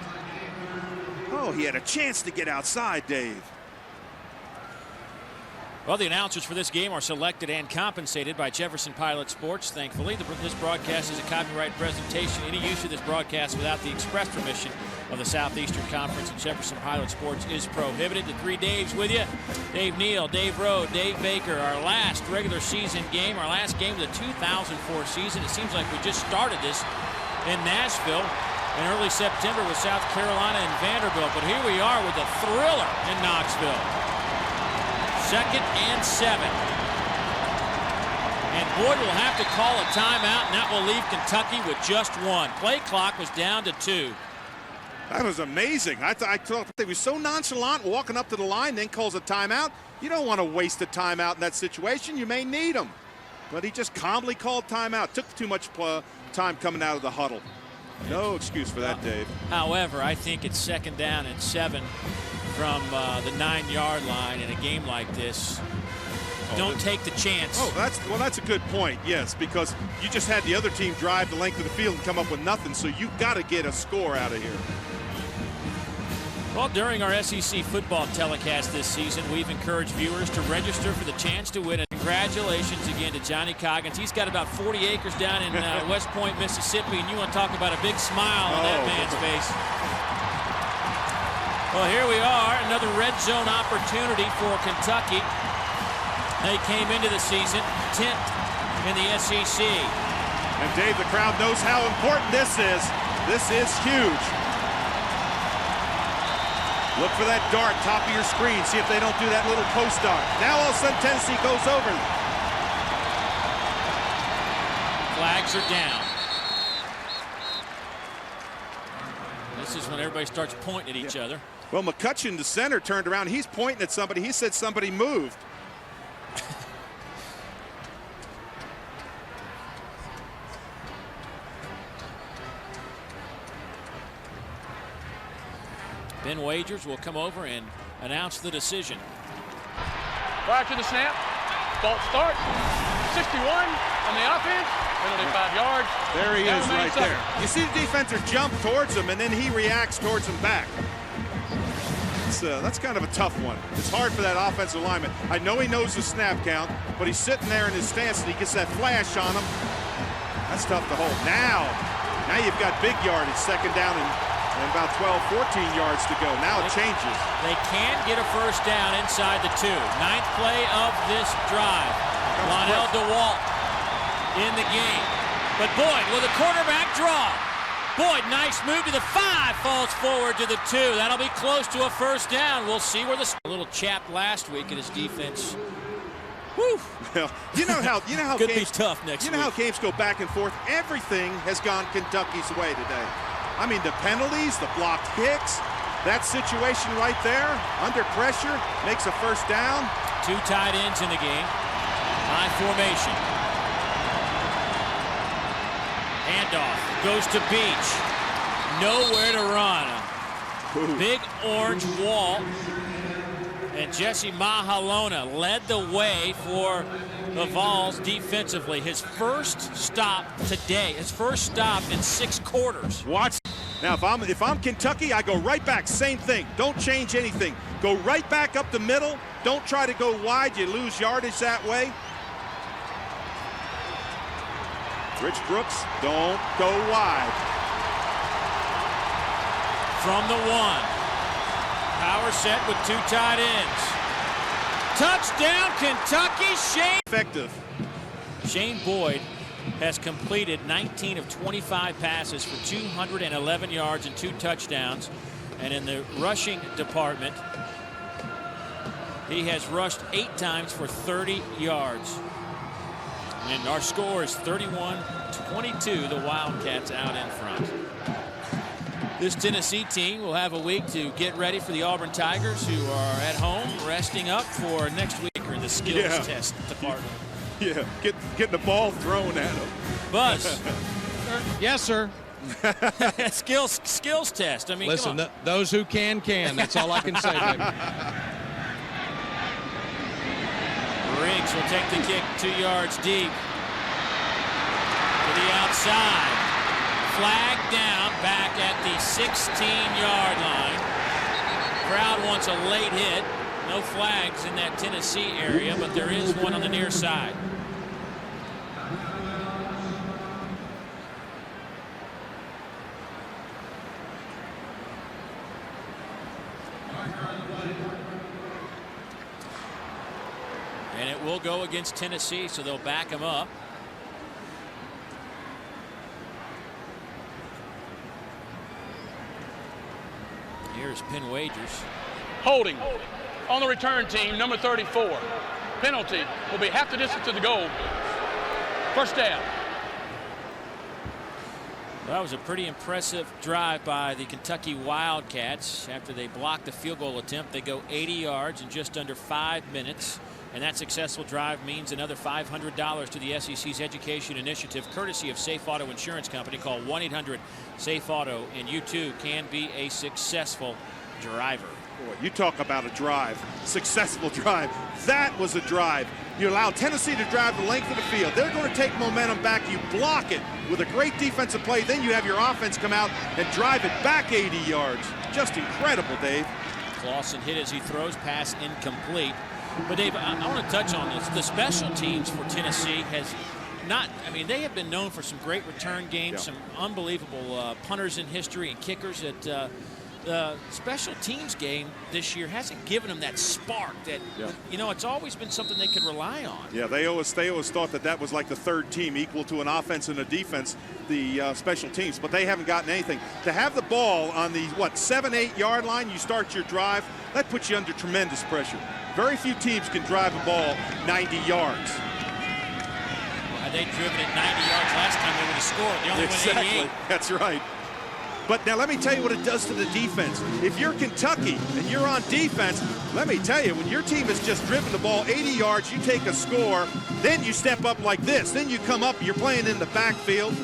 Oh, he had a chance to get outside, Dave. Well, the announcers for this game are selected and compensated by Jefferson Pilot Sports. Thankfully, this broadcast is a copyright presentation. Any use of this broadcast without the express permission of the Southeastern Conference and Jefferson Pilot Sports is prohibited. The three Daves with you. Dave Neal, Dave Rowe, Dave Baker. Our last regular season game, our last game of the 2004 season. It seems like we just started this in Nashville in early September with South Carolina and Vanderbilt. But here we are with a thriller in Knoxville. 2nd and 7. And Boyd will have to call a timeout, and that will leave Kentucky with just 1. Play clock was down to 2. That was amazing. I thought they were so nonchalant walking up to the line, then calls a timeout. You don't want to waste a timeout in that situation. You may need them. But he just calmly called timeout. Took too much time coming out of the huddle. No excuse for that, Dave. However, I think it's 2nd down and 7 from the 9-yard line in a game like this. Don't take the chance. Oh, that's a good point, yes, because you just had the other team drive the length of the field and come up with nothing, so you've got to get a score out of here. Well, during our SEC football telecast this season, we've encouraged viewers to register for the chance to win. And congratulations again to Johnny Coggins. He's got about 40 acres down in West Point, Mississippi, and you want to talk about a big smile on that man's face. Well, here we are, another red zone opportunity for Kentucky. They came into the season 10th in the SEC. And Dave, the crowd knows how important this is. This is huge. Look for that dart top of your screen. See if they don't do that little post dart. Now all of a sudden Tennessee goes over. Flags are down. This is when everybody starts pointing at each other. Well, McCutcheon, the center, turned around. He's pointing at somebody. He said somebody moved. Ben Wagers will come over and announce the decision. Prior to the snap, false start, 61 on the offense, penalty 5 yards. There he is right there. You see the defender jump towards him, and then he reacts towards him back. That's kind of a tough one. It's hard for that offensive lineman. I know he knows the snap count, but he's sitting there in his stance, and he gets that flash on him. That's tough to hold. Now you've got big yardage, 2nd down and about 12, 14 yards to go. Now it changes. They can get a first down inside the 2. 9th play of this drive. Lonell DeWalt in the game. But Boyd with a quarterback draw. Boyd, nice move to the 5, falls forward to the 2. That'll be close to a first down. We'll see where a little chap last week in his defense. Woo! Well, you know how could games, be tough next week. How games go back and forth. Everything has gone Kentucky's way today. I mean, the penalties, the blocked kicks, that situation right there, under pressure, makes a first down. 2 tight ends in the game. High formation. Handoff goes to Beach. Nowhere to run. Ooh. Big orange wall. And Jesse Mahalona led the way for the Vols defensively. His first stop today. His first stop in 6 quarters. Watch. Now, if I'm Kentucky, I go right back. Same thing. Don't change anything. Go right back up the middle. Don't try to go wide. You lose yardage that way. Rich Brooks, don't go wide. From the 1. Power set with 2 tight ends. Touchdown, Kentucky. Effective. Shane Boyd has completed 19 of 25 passes for 211 yards and 2 touchdowns. And in the rushing department, he has rushed 8 times for 30 yards. And our score is 31-22. The Wildcats out in front. This Tennessee team will have a week to get ready for the Auburn Tigers, who are at home resting up for next week in the skills test department. Yeah, getting the ball thrown at him. Buzz. Yes, sir. skills test. I mean, listen, those who can. That's all I can say, baby. Riggs will take the kick 2 yards deep to the outside. Flag down back at the 16-yard line. Crowd wants a late hit. No flags in that Tennessee area, but there is one on the near side. And it will go against Tennessee, so they'll back him up. Here's Penn Wagers. Holding on the return team, number 34. Penalty will be half the distance to the goal. First down. Well, that was a pretty impressive drive by the Kentucky Wildcats. After they blocked the field goal attempt, they go 80 yards in just under 5 minutes. And that successful drive means another $500 to the SEC's education initiative, courtesy of Safe Auto Insurance Company. Call 1-800-SAFE-AUTO, and you too can be a successful driver. Boy, you talk about a drive, successful drive. That was a drive. You allow Tennessee to drive the length of the field. They're going to take momentum back. You block it with a great defensive play. Then you have your offense come out and drive it back 80 yards. Just incredible, Dave. Clausen hit as he throws, pass incomplete. But Dave, I want to touch on this. The special teams for Tennessee has not, I mean, they have been known for some great return games, some unbelievable punters in history and kickers. That the special teams game this year hasn't given them that spark that, you know, it's always been something they could rely on. Yeah, they always thought that was like the third team, equal to an offense and a defense, the special teams, but they haven't gotten anything. To have the ball on the, 7-8 yard line, you start your drive, that puts you under tremendous pressure. Very few teams can drive a ball 90 yards. Had they driven it 90 yards last time, they would have scored. They only went 88. That's right. But now let me tell you what it does to the defense. If you're Kentucky and you're on defense, let me tell you, when your team has just driven the ball 80 yards, you take a score, then you step up like this. Then you come up, you're playing in the backfield.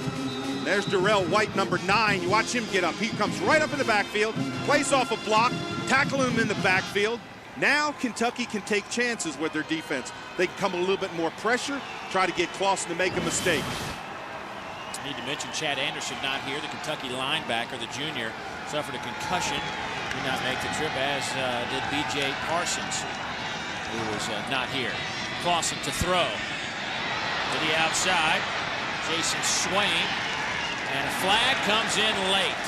There's Darrell White, number 9. You watch him get up. He comes right up in the backfield, plays off a block, tackle him in the backfield. Now Kentucky can take chances with their defense. They can come a little bit more pressure, try to get Clausen to make a mistake. I need to mention Chad Anderson not here. The Kentucky linebacker, the junior, suffered a concussion. Did not make the trip, as did B.J. Parsons, who was not here. Clausen to throw to the outside. Jason Swain, and a flag comes in late.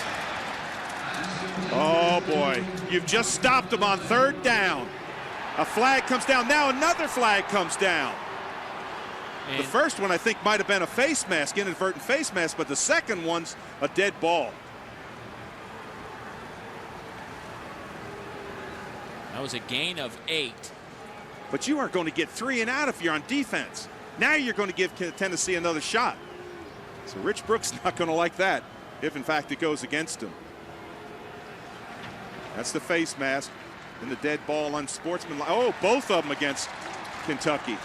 Oh, boy. You've just stopped him on 3rd down. A flag comes down. Now another flag comes down. And the first one, I think, might have been a face mask, inadvertent face mask, but the second one's a dead ball. That was a gain of 8. But you aren't going to get 3 and out if you're on defense. Now you're going to give Tennessee another shot. So Rich Brooks not going to like that, if in fact it goes against him. That's the face mask and the dead ball unsportsmanlike. Oh, both of them against Kentucky.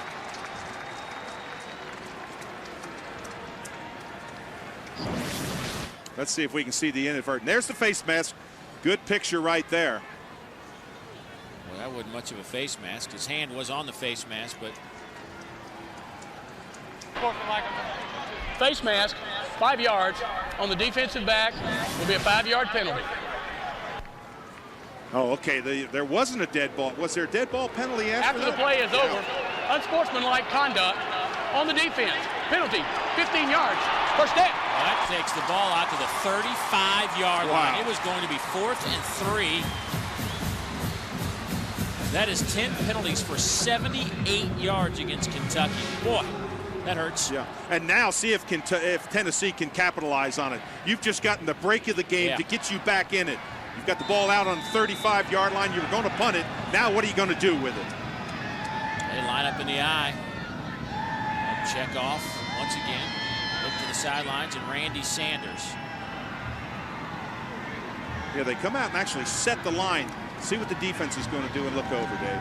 Let's see if we can see the inadvertent. There's the face mask. Good picture right there. Well, that wasn't much of a face mask. His hand was on the face mask, but. Face mask, 5 yards on the defensive back, will be a 5-yard penalty. Oh, okay. There wasn't a dead ball. Was there a dead ball penalty after the play is over? Unsportsmanlike conduct on the defense. Penalty, 15 yards. First down. Well, that takes the ball out to the 35-yard line. It was going to be 4th and 3. That is 10 penalties for 78 yards against Kentucky. Boy, that hurts. Yeah, and now see if Tennessee can capitalize on it. You've just gotten the break of the game to get you back in it. You've got the ball out on the 35-yard line. You were going to punt it. Now what are you going to do with it? They line up in the eye. And check off once again. Look to the sidelines and Randy Sanders. Yeah, they come out and actually set the line. See what the defense is going to do and look over, Dave.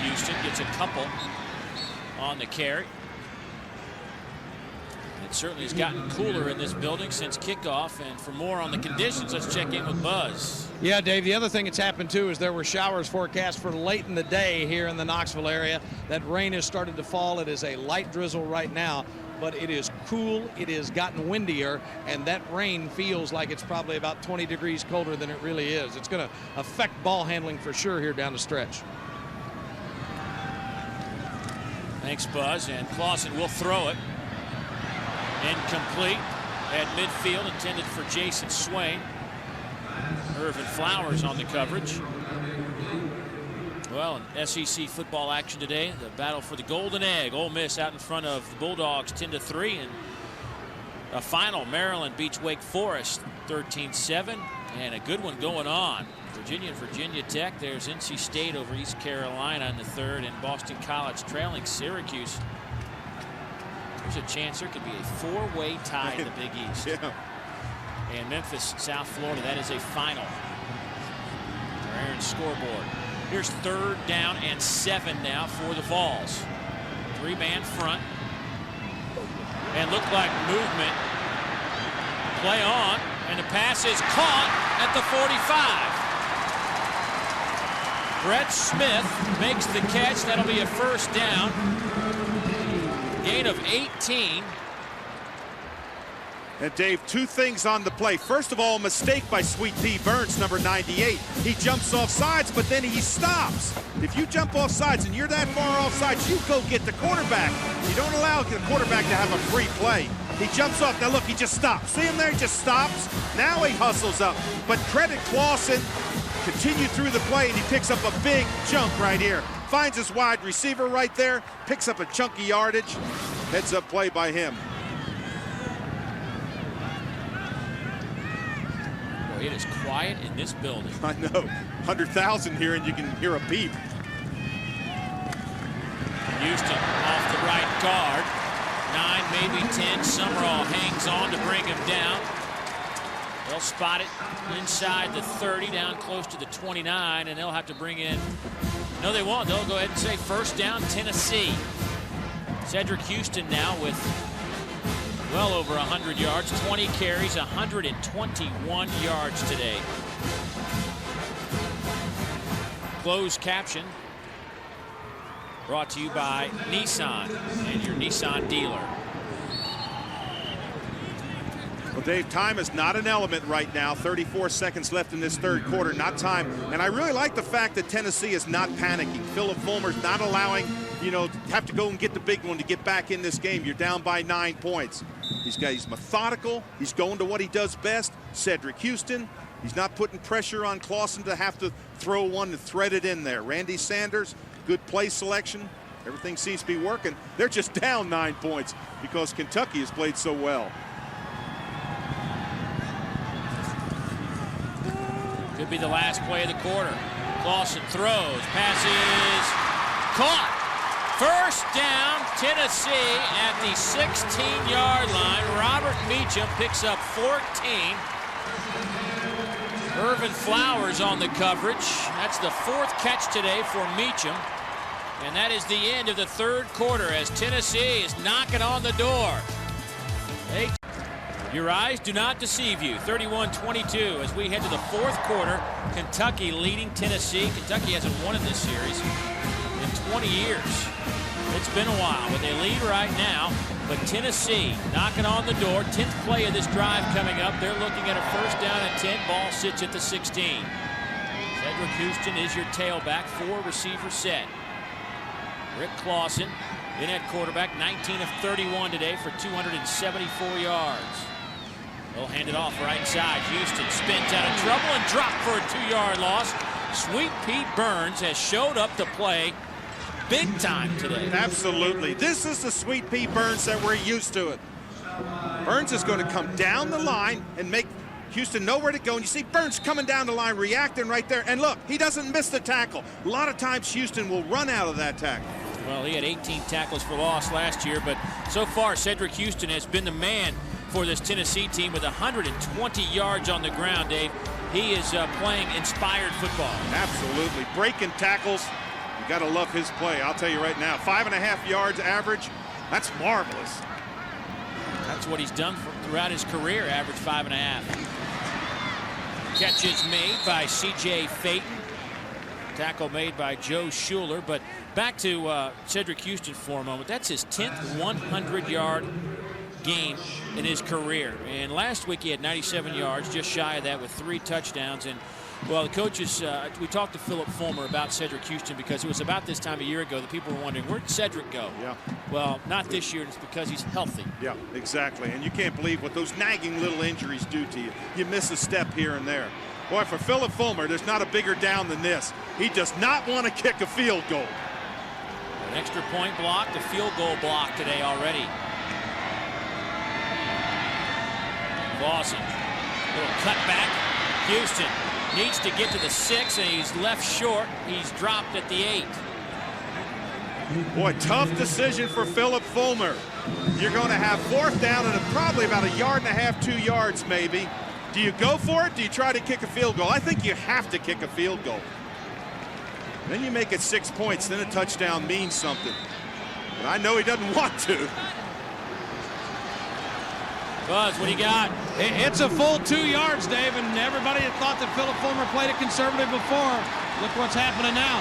Houston gets a couple on the carry. It certainly has gotten cooler in this building since kickoff. And for more on the conditions, let's check in with Buzz. Yeah, Dave, the other thing that's happened, too, is there were showers forecast for late in the day here in the Knoxville area. That rain has started to fall. It is a light drizzle right now, but it is cool. It has gotten windier, and that rain feels like it's probably about 20 degrees colder than it really is. It's going to affect ball handling for sure here down the stretch. Thanks, Buzz. And Clausen will throw it. Incomplete at midfield, intended for Jason Swain. Irvin Flowers on the coverage. Well, in SEC football action today, the battle for the Golden Egg. Ole Miss out in front of the Bulldogs 10-3, and a final. Maryland beats Wake Forest 13-7, and a good one going on. Virginia and Virginia Tech. There's NC State over East Carolina in the third, and Boston College trailing Syracuse. There's a chance there could be a four-way tie in the Big East. Yeah. And Memphis, South Florida, that is a final. Aaron's scoreboard. Here's 3rd down and 7 now for the Vols. 3-man front. And look like movement. Play on, and the pass is caught at the 45. Brett Smith makes the catch. That'll be a 1st down. Gain of 18. And Dave, 2 things on the play. First of all, a mistake by Sweet Pea Burns, number 98. He jumps off sides, but then he stops. If you jump off sides and you're that far off sides, you go get the quarterback. You don't allow the quarterback to have a free play. He jumps off. Now look, he just stops. See him there? He just stops. Now he hustles up. But credit Clausen. Continued through the play, and he picks up a big chunk right here. Finds his wide receiver right there. Picks up a chunky yardage. Heads up play by him. Boy, it is quiet in this building. I know. 100,000 here, and you can hear a beep. Houston off the right guard. 9, maybe 10. Summerall hangs on to bring him down. They'll spot it inside the 30, down close to the 29, and they'll have to bring in. No, they won't. They'll go ahead and say 1st down, Tennessee. Cedric Houston now with well over 100 yards, 20 carries, 121 yards today. Closed caption brought to you by Nissan and your Nissan dealer. Well, Dave, time is not an element right now. 34 seconds left in this 3rd quarter, not time. And I really like the fact that Tennessee is not panicking. Philip Fulmer's not allowing, have to go and get the big one to get back in this game. You're down by 9 points. He's methodical. He's going to what he does best. Cedric Houston, he's not putting pressure on Clausen to have to throw one and thread it in there. Randy Sanders, good play selection. Everything seems to be working. They're just down 9 points because Kentucky has played so well. Could be the last play of the quarter. Clausen throws, passes, caught. 1st down, Tennessee at the 16-yard line. Robert Meacham picks up 14. Irvin Flowers on the coverage. That's the 4th catch today for Meacham. And that is the end of the 3rd quarter as Tennessee is knocking on the door. Your eyes do not deceive you. 31-22 as we head to the 4th quarter. Kentucky leading Tennessee. Kentucky hasn't won in this series in 20 years. It's been a while, but they lead right now. But Tennessee knocking on the door. 10th play of this drive coming up. They're looking at a 1st down and 10. Ball sits at the 16. Cedric Houston is your tailback. 4-receiver set. Rick Clausen in at quarterback. 19 of 31 today for 274 yards. They'll hand it off right side. Houston spins out of trouble and dropped for a 2-yard loss. Sweet Pete Burns has showed up to play big time today. Absolutely. This is the Sweet Pea Burns that we're used to it. Burns is going to come down the line and make Houston know where to go. And you see Burns coming down the line, reacting right there. And look, he doesn't miss the tackle. A lot of times Houston will run out of that tackle. Well, he had 18 tackles for loss last year, but so far Cedric Houston has been the man for this Tennessee team with 120 yards on the ground, Dave. He is playing inspired football. Absolutely. Breaking tackles. You got to love his play. I'll tell you right now, 5.5 yards average. That's marvelous. That's what he's done throughout his career, average 5.5. Catches made by C.J. Phaeton. Tackle made by Joe Schuler. But back to Cedric Houston for a moment. That's his 10th 100-yard game in his career. And last week he had 97 yards, just shy of that with 3 touchdowns. And well, the coaches, we talked to Philip Fulmer about Cedric Houston because it was about this time a year ago that people were wondering, where'd Cedric go? Yeah. Well, not this year. It's because he's healthy. Yeah, exactly. And you can't believe what those nagging little injuries do to you. You miss a step here and there. Boy, for Philip Fulmer, there's not a bigger down than this. He does not want to kick a field goal. An extra point blocked, a field goal block today already. Lawson, little cutback. Houston needs to get to the 6, and he's left short. He's dropped at the 8. Boy, tough decision for Philip Fulmer. You're going to have 4th down and probably about 1.5 yards, 2 yards maybe. Do you go for it? Do you try to kick a field goal? I think you have to kick a field goal. Then you make it 6 points, then a touchdown means something. But I know he doesn't want to. Buzz, what do you got? It's a full 2 yards, Dave, and everybody had thought that Philip Fulmer played it conservative before. Look what's happening now.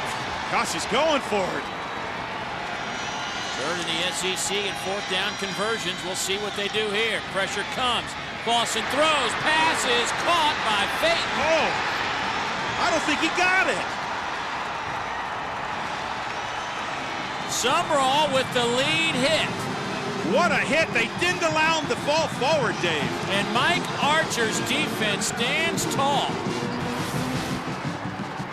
Gosh, he's going for it. Third in the SEC and 4th down conversions. We'll see what they do here. Pressure comes. Clausen throws. Pass is caught by Phaeton. Oh, I don't think he got it. Summerall with the lead hit. What a hit. They didn't allow him to fall forward, Dave. And Mike Archer's defense stands tall.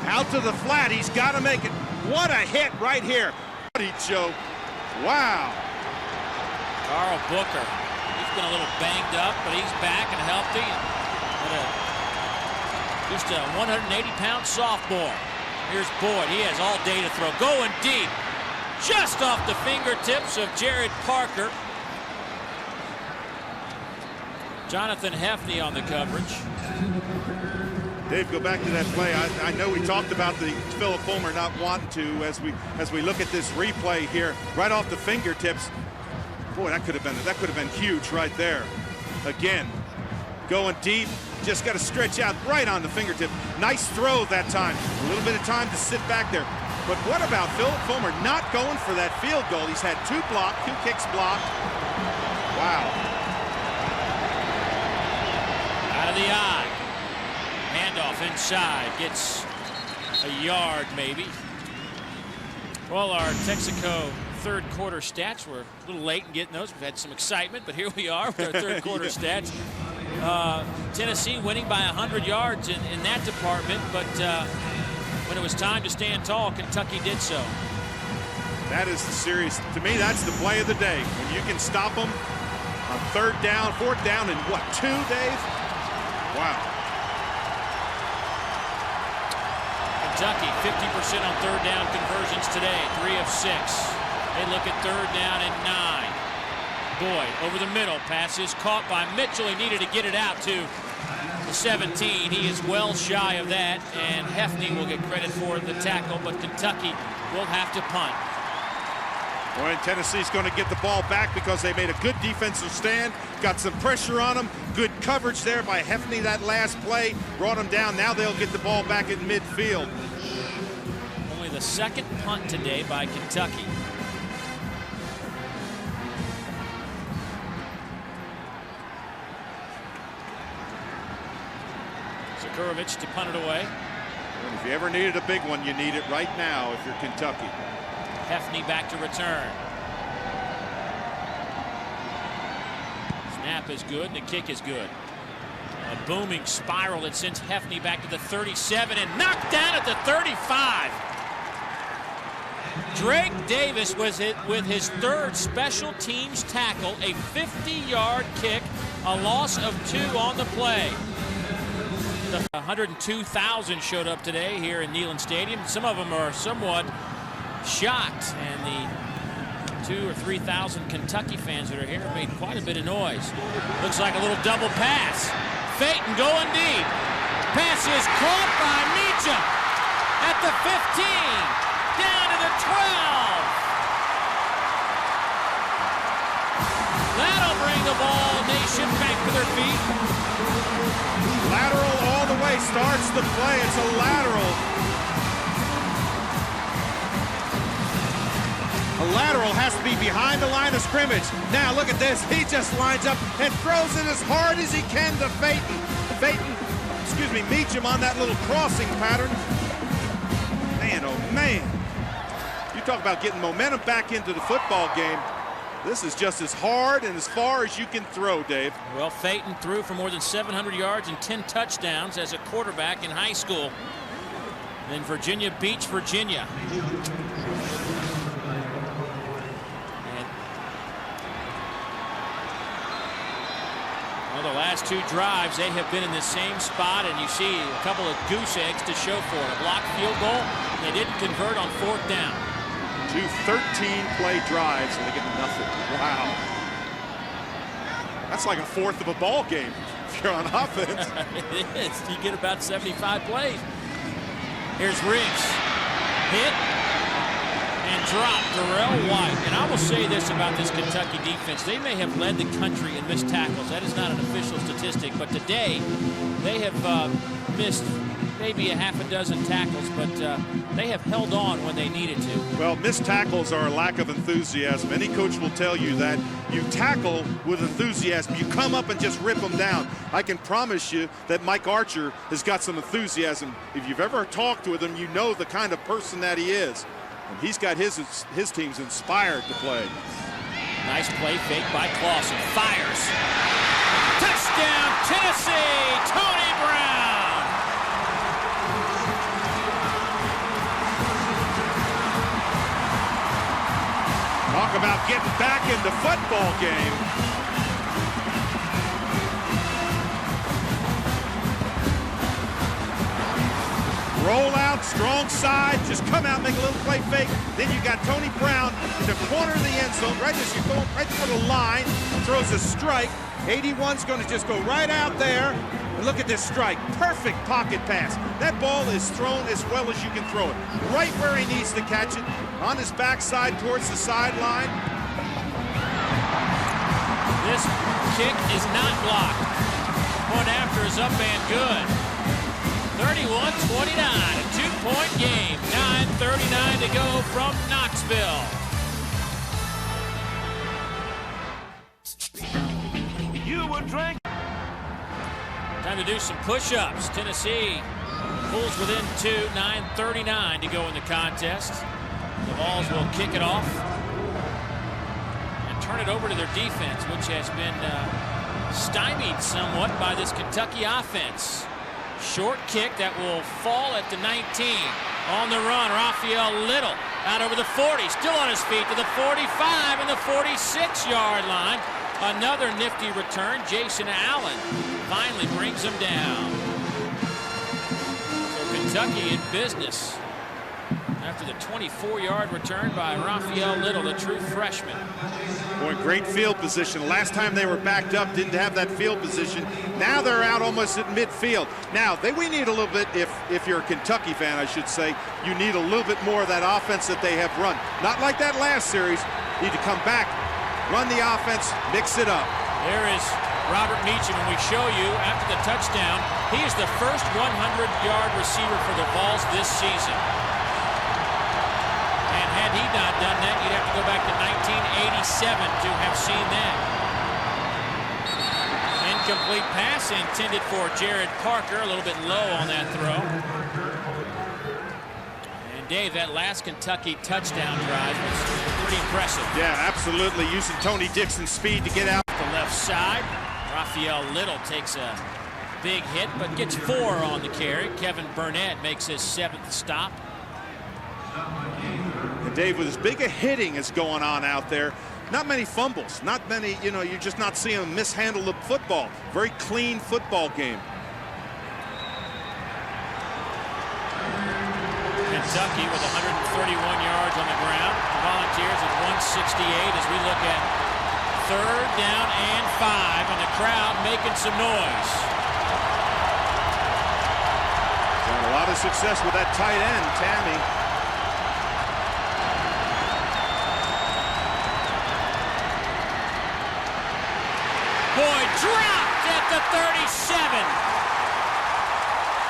Out to the flat. He's got to make it. What a hit right here. Joe. Wow. Carl Booker. He's been a little banged up, but he's back and healthy. Just a 180-pound sophomore. Here's Boyd. He has all day to throw. Going deep. Just off the fingertips of Jared Parker. Jonathan Heffney on the coverage. Dave, go back to that play. I know we talked about the Philip Fulmer not wanting to as we look at this replay here, right off the fingertips. Boy, that could have been huge right there. Again, going deep, just got to stretch out right on the fingertip. Nice throw that time. A little bit of time to sit back there. But what about Philip Fulmer not going for that field goal? He's had 2 kicks blocked. Wow. Out of the eye. Handoff inside. Gets a yard maybe. Well, our Texaco third quarter stats were a little late in getting those. We've had some excitement, but here we are with our third quarter stats. Tennessee winning by 100 yards in that department, but when it was time to stand tall, Kentucky did so. That is the series. To me, that's the play of the day. When you can stop them on 3rd down, 4th down, and what, 2, Dave? Wow. Kentucky, 50% on 3rd down conversions today, 3 of 6. They look at 3rd down and 9. Boyd over the middle. Pass is caught by Mitchell. He needed to get it out to the 17. He is well shy of that, and Heffney will get credit for the tackle, but Kentucky will have to punt. Boy, and Tennessee's going to get the ball back because they made a good defensive stand, got some pressure on them, good coverage there by Heffney that last play, brought them down. Now they'll get the ball back in midfield. Only the 2nd punt today by Kentucky. Zakurovich to punt it away. And if you ever needed a big one, you need it right now if you're Kentucky. Heffney back to return. Snap is good and the kick is good. A booming spiral that sends Heffney back to the 37 and knocked down at the 35. Drake Davis was hit with his third special teams tackle, a 50-yard kick, a loss of 2 on the play. The 102,000 showed up today here in Neyland Stadium. Some of them are somewhat shocked, and the 2,000 or 3,000 Kentucky fans that are here made quite a bit of noise. Looks like a little double pass. Phaeton going deep. Pass is caught by Meacham at the 15. Down to the 12. That'll bring the ball nation back to their feet. Lateral all the way starts the play. It's a lateral. A lateral has to be behind the line of scrimmage. Now look at this. He just lines up and throws it as hard as he can to Phaeton. Meacham on that little crossing pattern. Man, oh man. You talk about getting momentum back into the football game. This is just as hard and as far as you can throw, Dave. Well, Phaeton threw for more than 700 yards and 10 touchdowns as a quarterback in high school. Then Virginia Beach, Virginia. Well, the last 2 drives, they have been in the same spot, and you see a couple of goose eggs to show for it. A blocked field goal, they didn't convert on 4th down. 2 13-play drives, and they get nothing. Wow. That's like a fourth of a ball game if you're on offense. It is. You get about 75 plays. Here's Riggs. Hit and dropped. Darrell White. And I will say this about this Kentucky defense. They may have led the country in missed tackles. That is not an official statistic. But today, they have missed maybe a half a dozen tackles, but they have held on when they needed to. Well, missed tackles are a lack of enthusiasm. Any coach will tell you that. You tackle with enthusiasm. You come up and just rip them down. I can promise you that Mike Archer has got some enthusiasm. If you've ever talked with him, you know the kind of person that he is. And he's got his teams inspired to play. Nice play fake by Clausen. Fires. Touchdown, Tennessee! Tony Brown! Talk about getting back in the football game. Roll out, strong side, just come out, make a little play fake. Then you got Tony Brown in the corner of the end zone, right as you're going right for the line, throws a strike. 81's going to just go right out there. And look at this strike. Perfect pocket pass. That ball is thrown as well as you can throw it. Right where he needs to catch it. On his backside towards the sideline. This kick is not blocked. Point after is up and good. 31-29, a 2-point game. 9:39 to go from Knoxville. You would drink. Time to do some push-ups. Tennessee pulls within 2, 9:39 to go in the contest. The Vols will kick it off and turn it over to their defense, which has been stymied somewhat by this Kentucky offense. Short kick that will fall at the 19. On the run, Raphael Little out over the 40, still on his feet to the 45 and the 46-yard line. Another nifty return. Jason Allen finally brings him down. So Kentucky in business after the 24-yard return by Raphael Little, the true freshman. Boy, great field position. Last time they were backed up, didn't have that field position. Now they're out almost at midfield. Now, we need a little bit, if you're a Kentucky fan, I should say, you need a little bit more of that offense that they have run. Not like that last series. Need to come back, run the offense, mix it up. There is Robert Meacham, and we show you after the touchdown, he is the first 100-yard receiver for the Vols this season. And had he not done that, you'd have to go back to 1987 to have seen that. Incomplete pass intended for Jared Parker, a little bit low on that throw. And Dave, that last Kentucky touchdown drive was pretty impressive. Yeah, absolutely. Using Tony Dixon's speed to get out. The left side. Raphael Little takes a big hit, but gets 4 on the carry. Kevin Burnett makes his 7th stop. And Dave, with as big a hitting as going on out there, not many fumbles, not many, you're just not seeing them mishandle the football. Very clean football game. Kentucky with 131 yards on the ground. The Volunteers at 168 as we look at 3rd down and 5, and the crowd making some noise. Got a lot of success with that tight end, Tammy. Boyd dropped at the 37.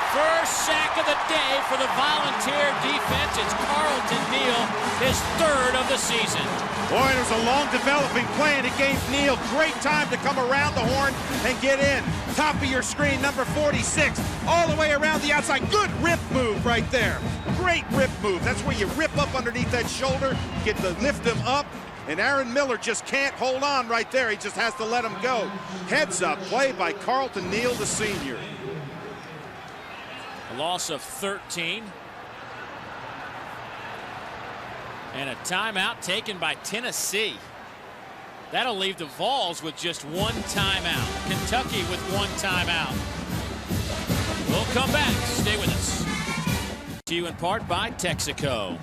First sack of the day for the Volunteer defense. It's Carlton Neal, his 3rd of the season. Boy, it was a long developing play, and it gave Neal great time to come around the horn and get in. Top of your screen, number 46, all the way around the outside. Good rip move right there. Great rip move. That's where you rip up underneath that shoulder, get to lift him up. And Aaron Miller just can't hold on right there. He just has to let him go. Heads up play by Carlton Neal, the senior. A loss of 13. And a timeout taken by Tennessee. That'll leave the Vols with just 1 timeout. Kentucky with 1 timeout. We'll come back. Stay with us. To you in part by Texaco.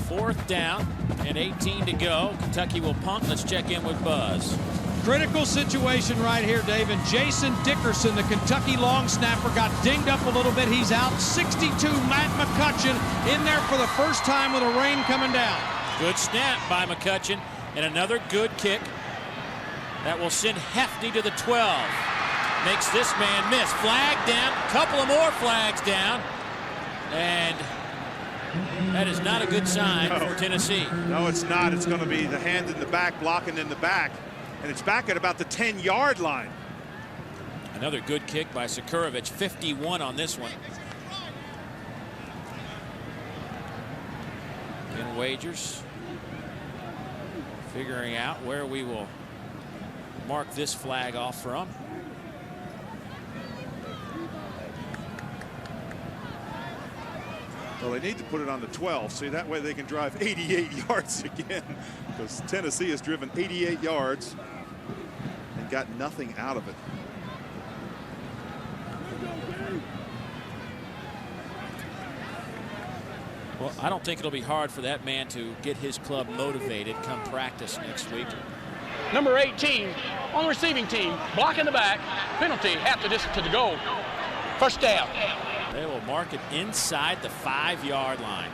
4th down and 18 to go. Kentucky will punt. Let's check in with Buzz. Critical situation right here, Dave. And Jason Dickerson, the Kentucky long snapper, got dinged up a little bit. He's out. 62, Matt McCutcheon in there for the first time with a rain coming down. Good snap by McCutcheon, and another good kick. That will send Hefty to the 12. Makes this man miss. Flag down. Couple of more flags down. And that is not a good sign for Tennessee. No, it's not. It's going to be the hand in the back, blocking in the back. And it's back at about the 10-yard line. Another good kick by Sekurovic. 51 on this one. And Wagers figuring out where we will mark this flag off from. Well, they need to put it on the 12. See, that way they can drive 88 yards again, because Tennessee has driven 88 yards and got nothing out of it. Well, I don't think it'll be hard for that man to get his club motivated come practice next week. Number 18 on the receiving team, blocking the back, penalty, half the distance to the goal. 1st down. They will mark it inside the 5-yard line.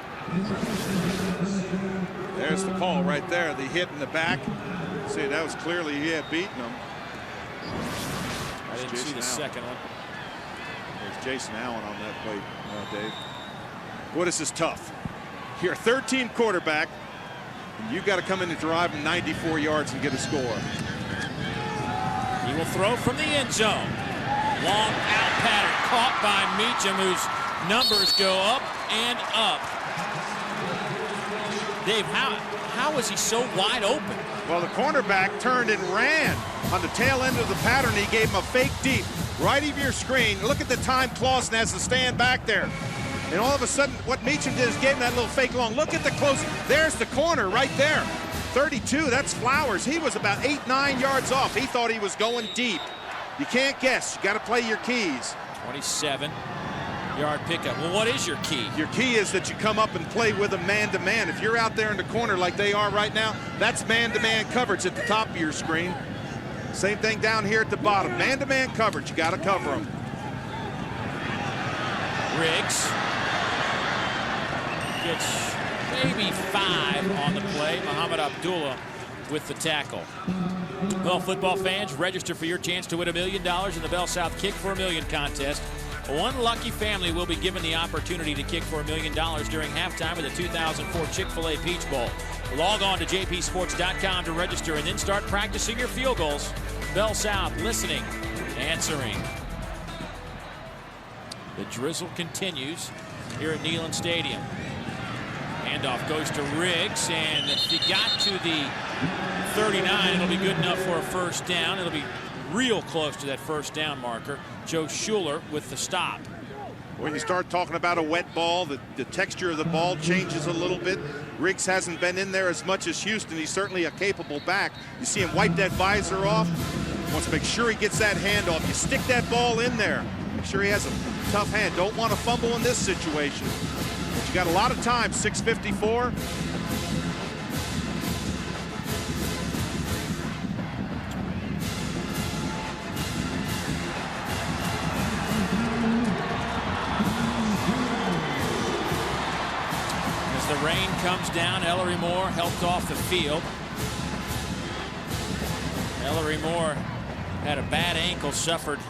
There's the call right there, the hit in the back. See, that was clearly he had beaten him. I didn't see the second one. There's Jason Allen on that play, Dave. Boy, this is tough. You're a 13 quarterback, and you've got to come in and drive 94 yards and get a score. He will throw from the end zone. Long out pattern caught by Meacham, whose numbers go up and up. Dave, how was he so wide open? Well, the cornerback turned and ran on the tail end of the pattern. He gave him a fake deep. Right of your screen. Look at the time Clausen has to stand back there. And all of a sudden, what Meacham did is gave him that little fake long. Look at the close. There's the corner right there. 32, that's Flowers. He was about 8-9 yards off. He thought he was going deep. You can't guess. You got to play your keys. 27-yard pickup. Well, what is your key? Your key is that you come up and play with them man-to-man. If you're out there in the corner like they are right now, that's man-to-man coverage at the top of your screen. Same thing down here at the bottom. Man-to-man coverage. You got to cover them. Riggs gets maybe 5 on the play. Muhammad Abdullah with the tackle. Well, football fans, register for your chance to win $1 million in the Bell South Kick for $1 Million contest. One lucky family will be given the opportunity to kick for $1 million during halftime of the 2004 Chick-fil-A Peach Bowl. Log on to jpsports.com to register and then start practicing your field goals. Bell South listening, answering. The drizzle continues here at Neyland Stadium. Handoff goes to Riggs, and if he got to the 39, it'll be good enough for a 1st down. It'll be real close to that first down marker. Joe Schuler with the stop. When you start talking about a wet ball, the texture of the ball changes a little bit. Riggs hasn't been in there as much as Houston. He's certainly a capable back. You see him wipe that visor off. Wants to make sure he gets that hand off. You stick that ball in there. Make sure he has a tough hand. Don't want to fumble in this situation. But you got a lot of time, 6:54. As the rain comes down, Ellery Moore helped off the field. Ellery Moore had a bad ankle, suffered,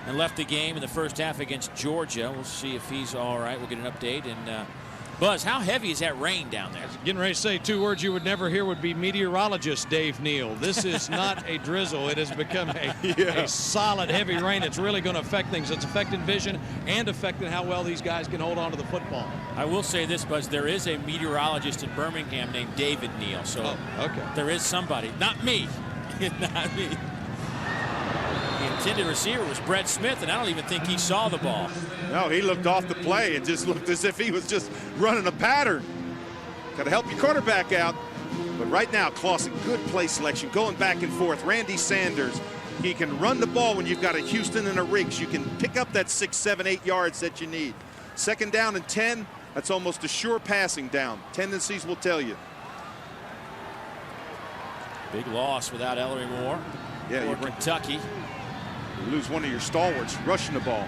and left the game in the first half against Georgia. We'll see if he's all right. We'll get an update. And Buzz, how heavy is that rain down there? Getting ready to say two words you would never hear would be meteorologist Dave Neal. This is not a drizzle. It has become a solid, heavy rain that's really going to affect things. It's affecting vision and affecting how well these guys can hold on to the football. I will say this, Buzz, there is a meteorologist in Birmingham named David Neal. So there is somebody. Not me. Not me. The intended receiver was Brett Smith, and I don't even think he saw the ball. No, he looked off the play. It just looked as if he was just running a pattern. Got to help your quarterback out. But right now, Clausen, good play selection, going back and forth. Randy Sanders, he can run the ball when you've got a Houston and a Riggs. You can pick up that 6, 7, 8 yards that you need. 2nd down and 10, that's almost a sure passing down. Tendencies will tell you. Big loss without Ellery Moore. Yeah, for Kentucky. You lose one of your stalwarts rushing the ball.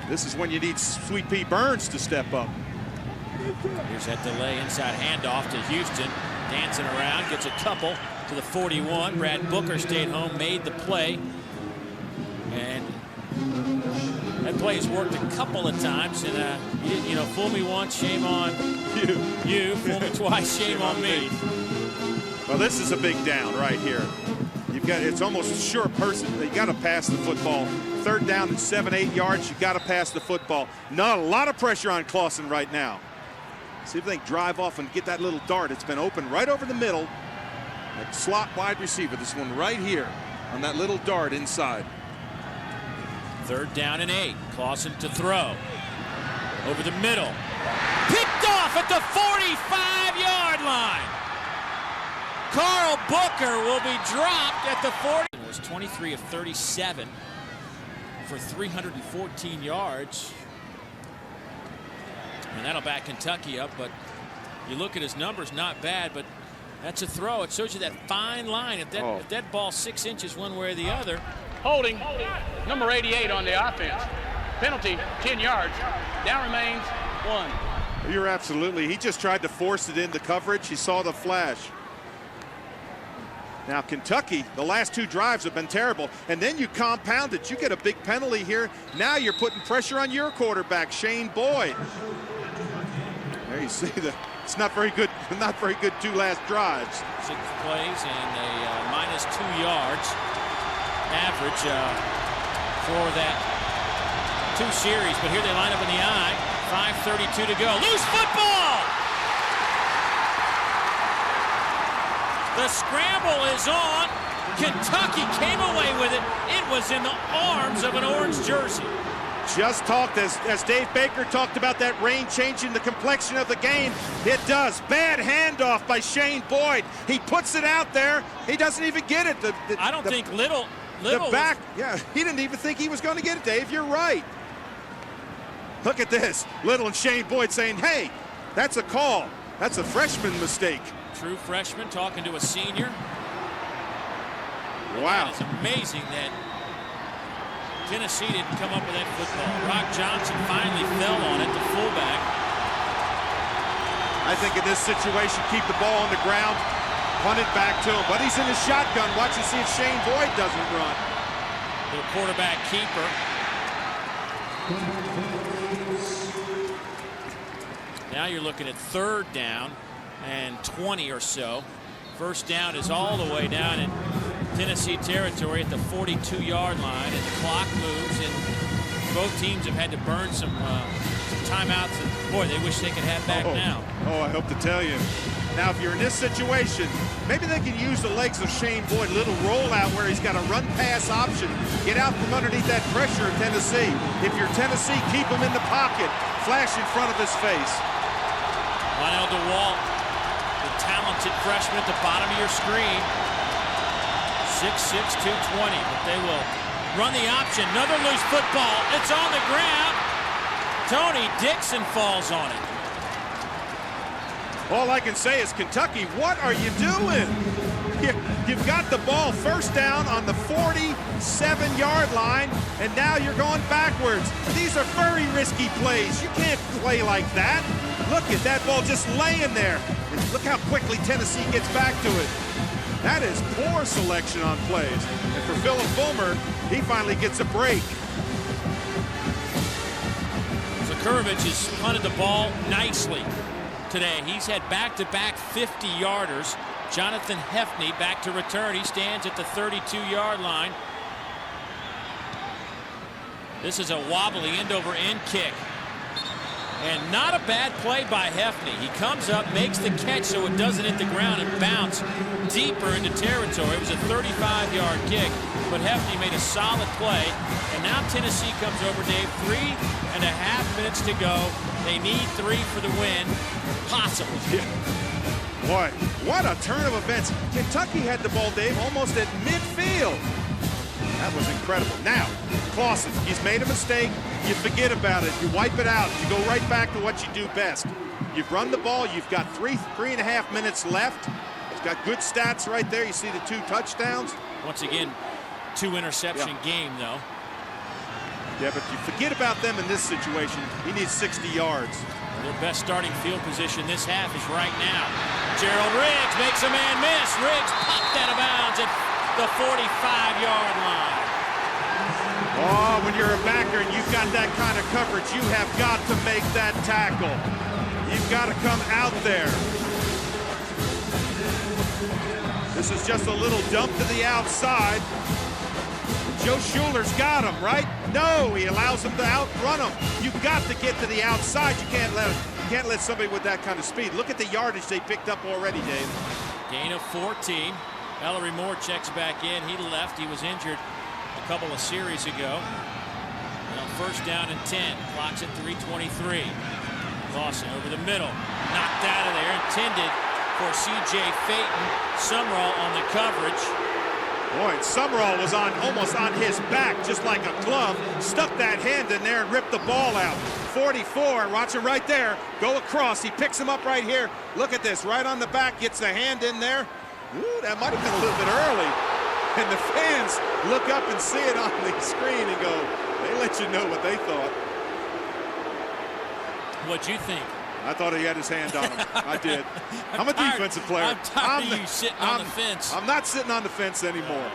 This is when you need Sweet Pea Burns to step up. Here's that delay inside handoff to Houston. Dancing around, gets a couple to the 41. Brad Booker stayed home, made the play. And that play has worked a couple of times. And, you know, fool me once, shame on you. Fool me twice, shame on me. Well, this is a big down right here. You've got, it's almost a sure person. You got to pass the football. 3rd down and 7, 8 yards. You got to pass the football. Not a lot of pressure on Clausen right now. See if they can drive off and get that little dart. It's been open right over the middle. That slot wide receiver. This one right here on that little dart inside. 3rd down and 8. Clausen to throw. Over the middle. Picked off at the 45-yard line. Carl Booker will be dropped at the 40. It was 23 of 37 for 314 yards. And that'll back Kentucky up, but you look at his numbers, not bad, but that's a throw. It shows you that fine line. If that ball's 6 inches one way or the other. Holding number 88 on the offense. Penalty, 10 yards. Down remains 1. You're absolutely. He just tried to force it into coverage. He saw the flash. Now, Kentucky, the last 2 drives have been terrible, and then you compound it. You get a big penalty here. Now you're putting pressure on your quarterback, Shane Boyd. There you see that it's not very good. Not very good 2 last drives. 6 plays and a minus 2 yards average for that 2 series. But here they line up in the eye. 5:32 to go. Loose football. The scramble is on. Kentucky came away with it. It was in the arms of an orange jersey. Just talked, as Dave Baker talked about that rain changing the complexion of the game. It does. Bad handoff by Shane Boyd. He puts it out there. He doesn't even get it. I don't think Little the back, he didn't even think he was going to get it, Dave. You're right. Look at this. Little and Shane Boyd saying, hey, that's a call. That's a freshman mistake. True freshman talking to a senior. Wow. It's amazing that Tennessee didn't come up with that football. Rock Johnson finally fell on it, the fullback. I think in this situation, keep the ball on the ground, punt it back to him. But he's in the shotgun. Watch and see if Shane Boyd doesn't run. The quarterback keeper. Now you're looking at 3rd down and 20 or so. 1st down is all the way down in Tennessee territory at the 42-yard line, and the clock moves, and both teams have had to burn some timeouts, and boy, they wish they could have back now. Oh, I hope to tell you. Now, if you're in this situation, maybe they can use the legs of Shane Boyd, little rollout where he's got a run-pass option. Get out from underneath that pressure of Tennessee. If you're Tennessee, keep him in the pocket. Flash in front of his face. Lionel DeWalt, the talented freshman at the bottom of your screen. 6'6", 220, but they will run the option. Another loose football. It's on the ground. Tony Dixon falls on it. All I can say is, Kentucky, what are you doing? You've got the ball first down on the 47-yard line, and now you're going backwards. These are very risky plays. You can't play like that. Look at that ball just laying there. And look how quickly Tennessee gets back to it. That is poor selection on plays. And for Philip Fulmer, he finally gets a break. Zakurovich has punted the ball nicely today. He's had back-to-back 50-yarders. Jonathan Hefney back to return. He stands at the 32-yard line. This is a wobbly end-over-end kick. And not a bad play by Hefney. He comes up, makes the catch so it doesn't hit the ground and bounce deeper into territory. It was a 35-yard kick, but Hefney made a solid play. And now Tennessee comes over, Dave. 3.5 minutes to go. They need 3 for the win. Possible. Yeah. Boy, what a turn of events. Kentucky had the ball, Dave, almost at midfield. That was incredible. Now, Clausen, he's made a mistake. You forget about it. You wipe it out. You go right back to what you do best. You've run the ball. You've got 3.5 minutes left. He's got good stats right there. You see the 2 touchdowns. Once again, 2 interception game, though. Yeah, but you forget about them in this situation. He needs 60 yards. Their best starting field position this half is right now. Gerald Riggs makes a man miss. Riggs popped out of bounds at the 45-yard line. Oh, when you're a backer and you've got that kind of coverage, you have got to make that tackle. You've got to come out there. This is just a little dump to the outside. Joe Schuler's got him, right? No, he allows him to outrun him. You've got to get to the outside. You can't let somebody with that kind of speed. Look at the yardage they picked up already, Dave. Gain of 14. Ellery Moore checks back in. He left. He was injured a couple of series ago. Well, first down and 10. Clock's at 3:23. Clausen over the middle. Knocked out of there. Intended for C.J. Phaeton. Summerall on the coverage. Boy, and Summerall was almost on his back, just like a glove. Stuck that hand in there and ripped the ball out. 44, watch him right there. Go across. He picks him up right here. Look at this, right on the back, gets the hand in there. Ooh, that might have been a little bit early. And the fans look up and see it on the screen and go, they let you know what they thought. What'd you think? I thought he had his hand on him. I did. I'm a defensive player. I'm tired of you sitting on the fence. I'm not sitting on the fence anymore.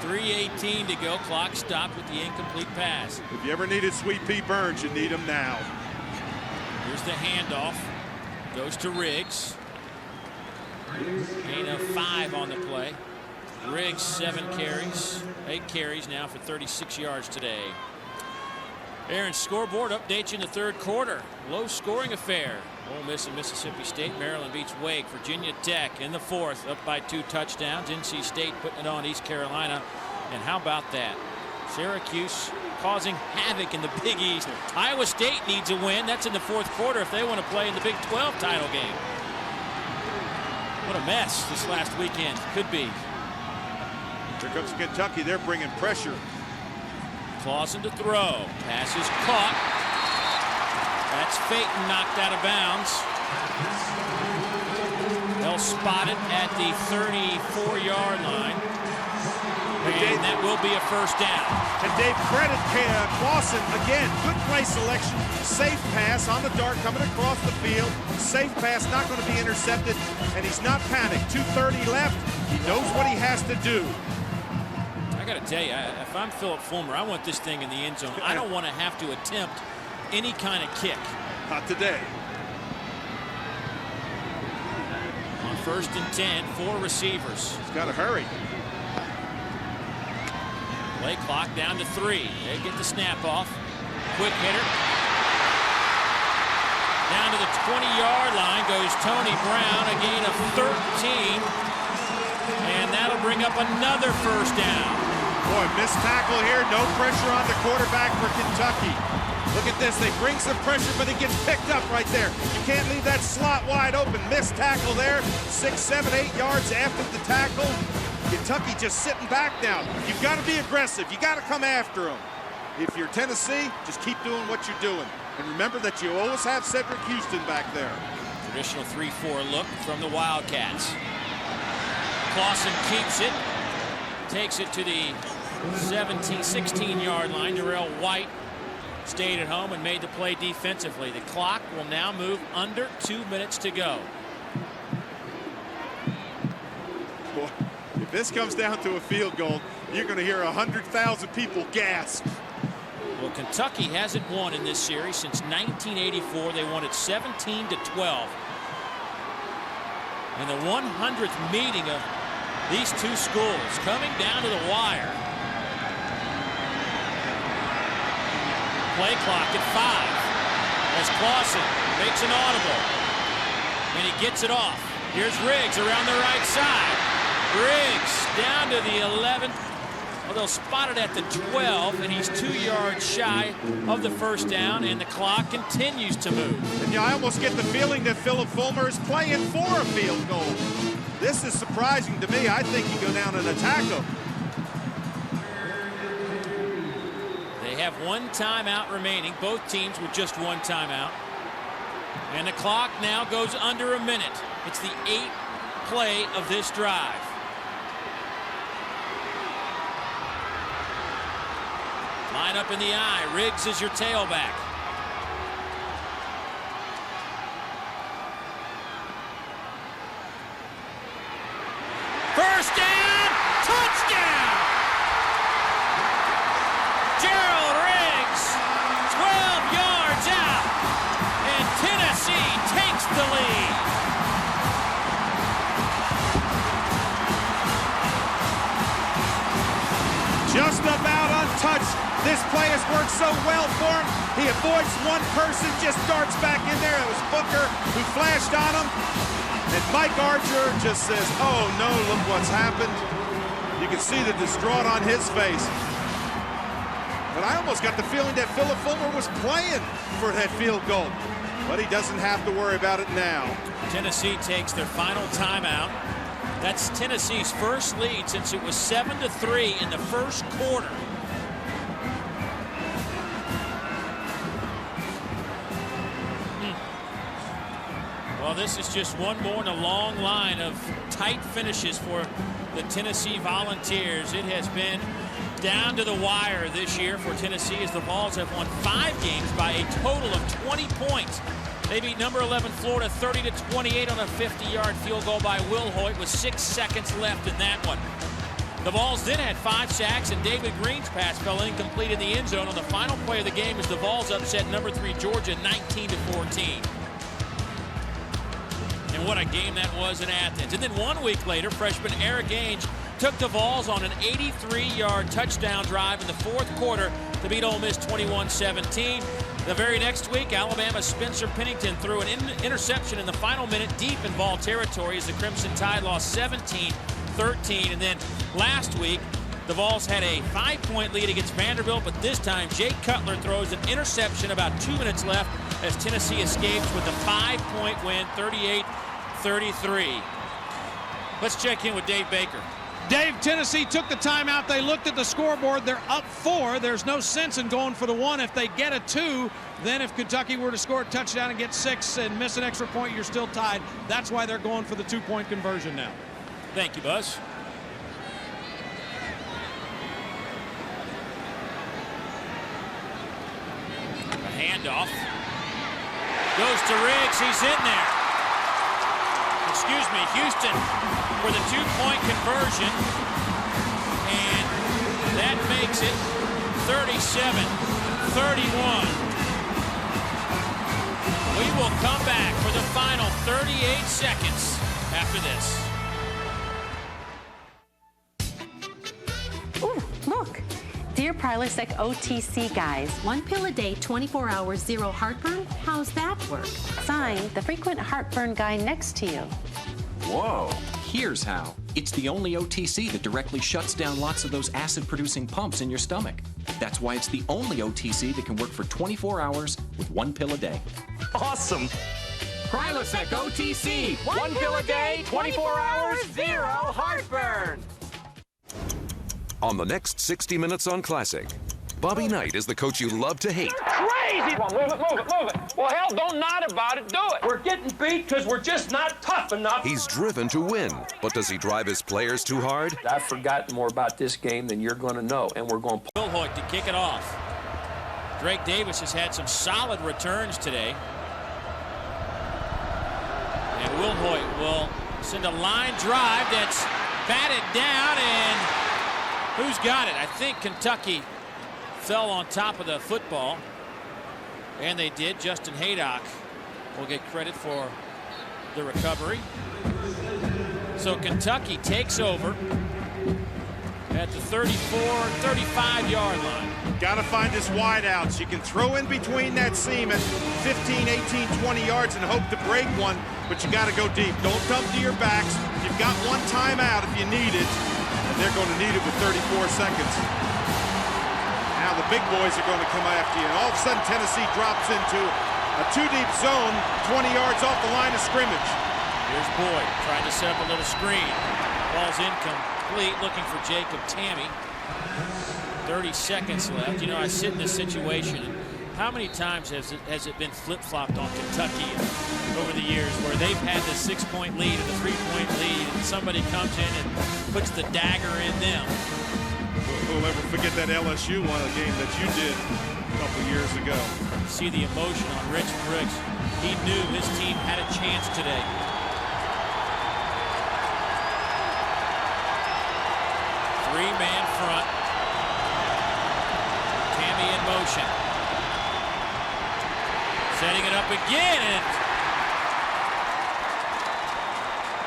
3:18 to go. Clock stopped with the incomplete pass. If you ever needed Sweet Pea Burns, you need him now. Here's the handoff. Goes to Riggs. Gain of 5 on the play. Riggs 7 carries. 8 carries now for 36 yards today. Aaron's scoreboard updates you in the third quarter. Low scoring affair. Ole Miss and Mississippi State. Maryland beats Wake. Virginia Tech in the fourth, up by 2 touchdowns. NC State putting it on East Carolina. And how about that? Syracuse causing havoc in the Big East. Iowa State needs a win. That's in the fourth quarter if they want to play in the Big 12 title game. What a mess this last weekend could be. Here comes Kentucky. They're bringing pressure. Clausen to throw. Pass is caught. That's Phaeton knocked out of bounds. They'll spot it at the 34-yard line. And that will be a first down. And Dave, credit Clausen again. Good play selection. Safe pass on the dart coming across the field. Safe pass, not going to be intercepted. And he's not panicked. 2:30 left. He knows what he has to do. I got to tell you, if I'm Philip Fulmer, I want this thing in the end zone. I don't want to have to attempt any kind of kick. Not today. On 1st and 10, 4 receivers. He's got to hurry. Play clock down to 3. They get the snap off. Quick hitter. Down to the 20-yard line goes Tony Brown, a gain of 13. And that'll bring up another first down. Boy, missed tackle here. No pressure on the quarterback for Kentucky. Look at this. They bring some pressure, but it gets picked up right there. You can't leave that slot wide open. Missed tackle there. 6, 7, 8 yards after the tackle. Kentucky just sitting back now. You've got to be aggressive. You got to come after them. If you're Tennessee, just keep doing what you're doing. And remember that you always have Cedric Houston back there. Traditional 3-4 look from the Wildcats. Clausen keeps it. Takes it to the 16-yard line. Darrell White stayed at home and made the play defensively. The clock will now move under 2 minutes to go. Boy, if this comes down to a field goal, you're going to hear 100,000 people gasp. Well, Kentucky hasn't won in this series since 1984. They won it 17-12. And the 100th meeting of these two schools coming down to the wire. Play clock at 5 as Clausen makes an audible. And he gets it off. Here's Riggs around the right side. Riggs down to the 11. Well, they'll spot it at the 12, and he's 2 yards shy of the first down, and the clock continues to move. And I almost get the feeling that Philip Fulmer is playing for a field goal. This is surprising to me. I think you go down and attack him. They have one timeout remaining. Both teams with just one timeout. And the clock now goes under a minute. It's the 8th play of this drive. Line up in the eye. Riggs is your tailback. First down, touchdown! Gerald Riggs, 12 yards out, and Tennessee takes the lead. Just about untouched. This play has worked so well for him. He avoids one person, just darts back in there. It was Booker who flashed on him. And Mike Archer just says, oh no, look what's happened. You can see the distraught on his face. But I almost got the feeling that Philip Fulmer was playing for that field goal. But he doesn't have to worry about it now. Tennessee takes their final timeout. That's Tennessee's first lead since it was 7-3 in the first quarter. Well, this is just one more in a long line of tight finishes for the Tennessee Volunteers. It has been down to the wire this year for Tennessee as the Vols have won 5 games by a total of 20 points. They beat number 11 Florida 30-28 on a 50-yard field goal by Will Hoyt with 6 seconds left in that one. The Vols then had 5 sacks, and David Green's pass fell incomplete in the end zone on the final play of the game as the Vols upset number 3 Georgia 19-14. And what a game that was in Athens. And then 1 week later, freshman Eric Ainge took the Vols on an 83-yard touchdown drive in the fourth quarter to beat Ole Miss 21-17. The very next week, Alabama's Spencer Pennington threw an interception in the final minute deep in Vol territory as the Crimson Tide lost 17-13. And then last week, the Vols had a 5-point lead against Vanderbilt, but this time Jake Cutler throws an interception about 2 minutes left as Tennessee escapes with a 5-point win, 38-33. Let's check in with Dave Baker. Dave, Tennessee took the timeout. They looked at the scoreboard. They're up 4. There's no sense in going for the 1. If they get a 2, then if Kentucky were to score a touchdown and get 6 and miss an extra point, you're still tied. That's why they're going for the 2-point conversion now. Thank you, Buzz. A handoff. Goes to Riggs. He's in there. Excuse me, Houston for the 2-point conversion. And that makes it 37-31. We will come back for the final 38 seconds after this. Ooh, look. Dear Dear Prilosec OTC guys, 1 pill a day, 24 hours, 0 heartburn? How's that work? Signed, the frequent heartburn guy next to you. Whoa. Here's how. It's the only OTC that directly shuts down lots of those acid-producing pumps in your stomach. That's why it's the only OTC that can work for 24 hours with 1 pill a day. Awesome. Prilosec OTC. 1 pill a day, 24 hours, 0 heartburn. On the next 60 Minutes on Classic, Bobby Knight is the coach you love to hate. Crazy! Come on, move it, move it, move it. Well, hell, don't nod about it. Do it. We're getting beat because we're just not tough enough. He's driven to win, but does he drive his players too hard? I've forgotten more about this game than you're going to know, and we're going to... Wilhoit to kick it off. Drake Davis has had some solid returns today. And Wilhoit will send a line drive that's batted down, and who's got it? I think Kentucky fell on top of the football, and they did. Justin Haydock will get credit for the recovery. So Kentucky takes over at the 35-yard line. Got to find his wideouts. You can throw in between that seam at 15, 18, 20 yards and hope to break one, but you got to go deep. Don't dump to your backs. You've got one timeout if you need it, and they're going to need it with 34 seconds. Now the big boys are going to come after you, and all of a sudden Tennessee drops into a 2-deep zone 20 yards off the line of scrimmage. Here's Boyd trying to set up a little screen. Ball's incomplete, looking for Jacob Tammy. 30 seconds left. You know, I sit in this situation, and how many times has it been flip-flopped on Kentucky over the years where they've had the 6-point lead and the 3-point lead, and somebody comes in and puts the dagger in them. We'll never forget that LSU one, a game that you did a couple years ago. See the emotion on Rich Briggs. He knew his team had a chance today. Three-man front. Tammy in motion. Setting it up again, and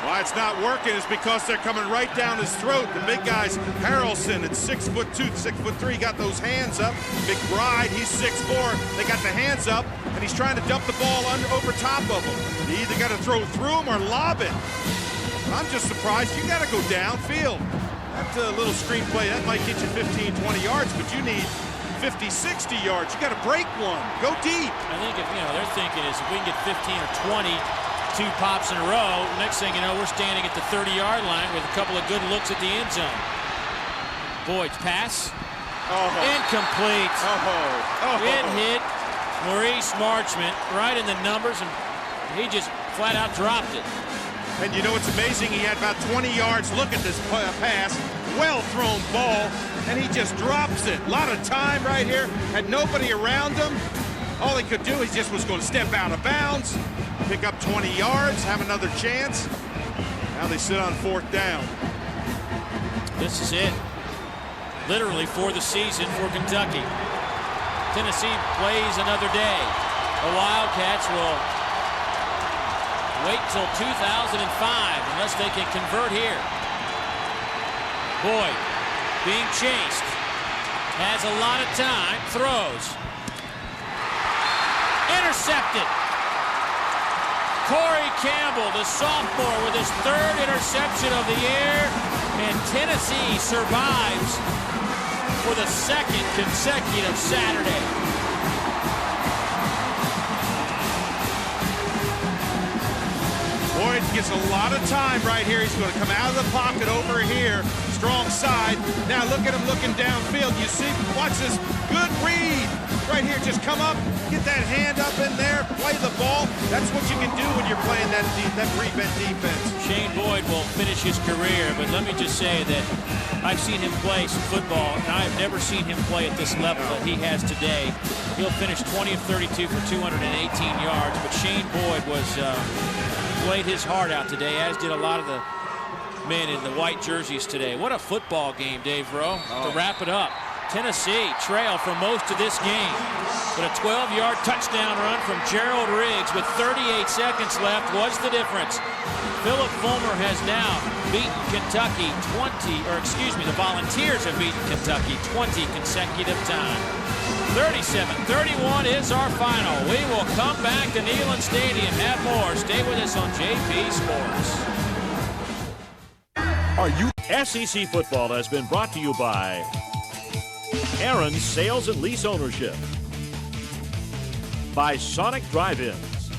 why it's not working is because they're coming right down his throat. The big guys, Harrelson at 6'2", 6'3", got those hands up. McBride, he's 6'4", they got the hands up, and he's trying to dump the ball over top of them. You either got to throw through them or lob it. I'm just surprised. You got to go downfield. That's a little screenplay. That might get you 15, 20 yards, but you need 50, 60 yards. You got to break one. Go deep. I think if, they're thinking is if we can get 15 or 20, 2 pops in a row, next thing you know, we're standing at the 30-yard line with a couple of good looks at the end zone. Boyd's pass. Incomplete. It hit Maurice Marchment right in the numbers, and he just flat out dropped it. And you know what's amazing? He had about 20 yards. Look at this pass. Well-thrown ball, and he just drops it. A lot of time right here. Had nobody around him. All he could do, he just was going to step out of bounds, pick up 20 yards, have another chance. Now they sit on 4th down. This is it. Literally for the season for Kentucky. Tennessee plays another day. The Wildcats will wait till 2005 unless they can convert here. Boyd being chased. Has a lot of time. Throws. Intercepted. Corey Campbell, the sophomore, with his 3rd interception of the year. And Tennessee survives for the 2nd consecutive Saturday. Boyd gets a lot of time right here. He's going to come out of the pocket over here. Strong side. Now look at him looking downfield. You see, watch this good read. Right here, just come up, get that hand up in there, play the ball. That's what you can do when you're playing that prevent defense. Shane Boyd will finish his career, but let me just say that I've seen him play some football, and I've never seen him play at this level that he has today. He'll finish 20 of 32 for 218 yards, but Shane Boyd played his heart out today, as did a lot of the men in the white jerseys today. What a football game, Dave Rowe, to wrap it up. Tennessee trailed for most of this game, but a 12-yard touchdown run from Gerald Riggs with 38 seconds left was the difference. Philip Fulmer has now beaten Kentucky the Volunteers have beaten Kentucky 20 consecutive times. 37-31 is our final. We will come back to Neyland Stadium, have more. Stay with us on JP Sports. SEC football has been brought to you by Aaron's Sales and Lease Ownership, by Sonic Drive-Ins,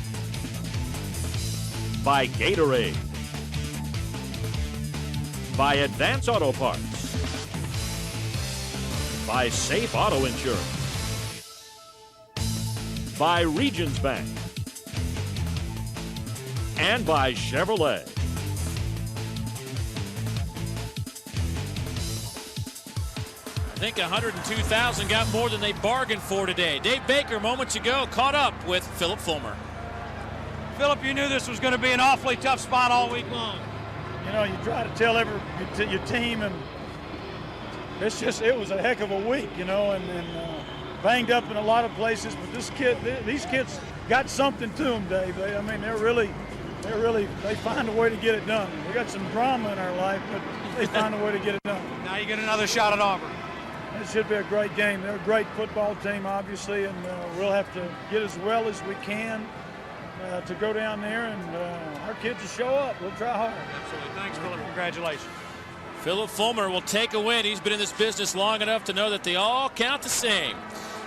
by Gatorade, by Advance Auto Parts, by Safe Auto Insurance, by Regions Bank, and by Chevrolet. I think 102,000 got more than they bargained for today. Dave Baker moments ago caught up with Philip Fulmer. Philip, you knew this was going to be an awfully tough spot all week long. You know, you try to tell your team, and it was a heck of a week, you know, and banged up in a lot of places. But these kids got something to them, Dave. They find a way to get it done. We got some drama in our life, but they find a way to get it done. Now you get another shot at Auburn. It should be a great game. They're a great football team, obviously, and we'll have to get as well as we can to go down there, and our kids will show up. We'll try hard. Absolutely. Thanks, Philip. Congratulations. Philip Fulmer will take a win. He's been in this business long enough to know that they all count the same.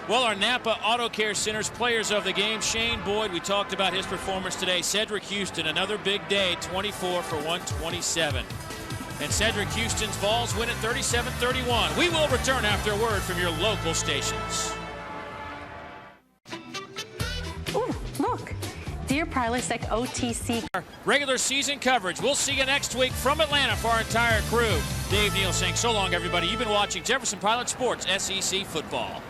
Well, our Napa Auto Care Center's players of the game, Shane Boyd, we talked about his performance today. Cedric Houston, another big day, 24 for 127. And Cedric Houston's Vols win at 37-31. We will return after a word from your local stations. Ooh, look. Deer Prilosec OTC. Our regular season coverage. We'll see you next week from Atlanta for our entire crew. Dave Neal saying so long, everybody. You've been watching Jefferson Pilot Sports SEC Football.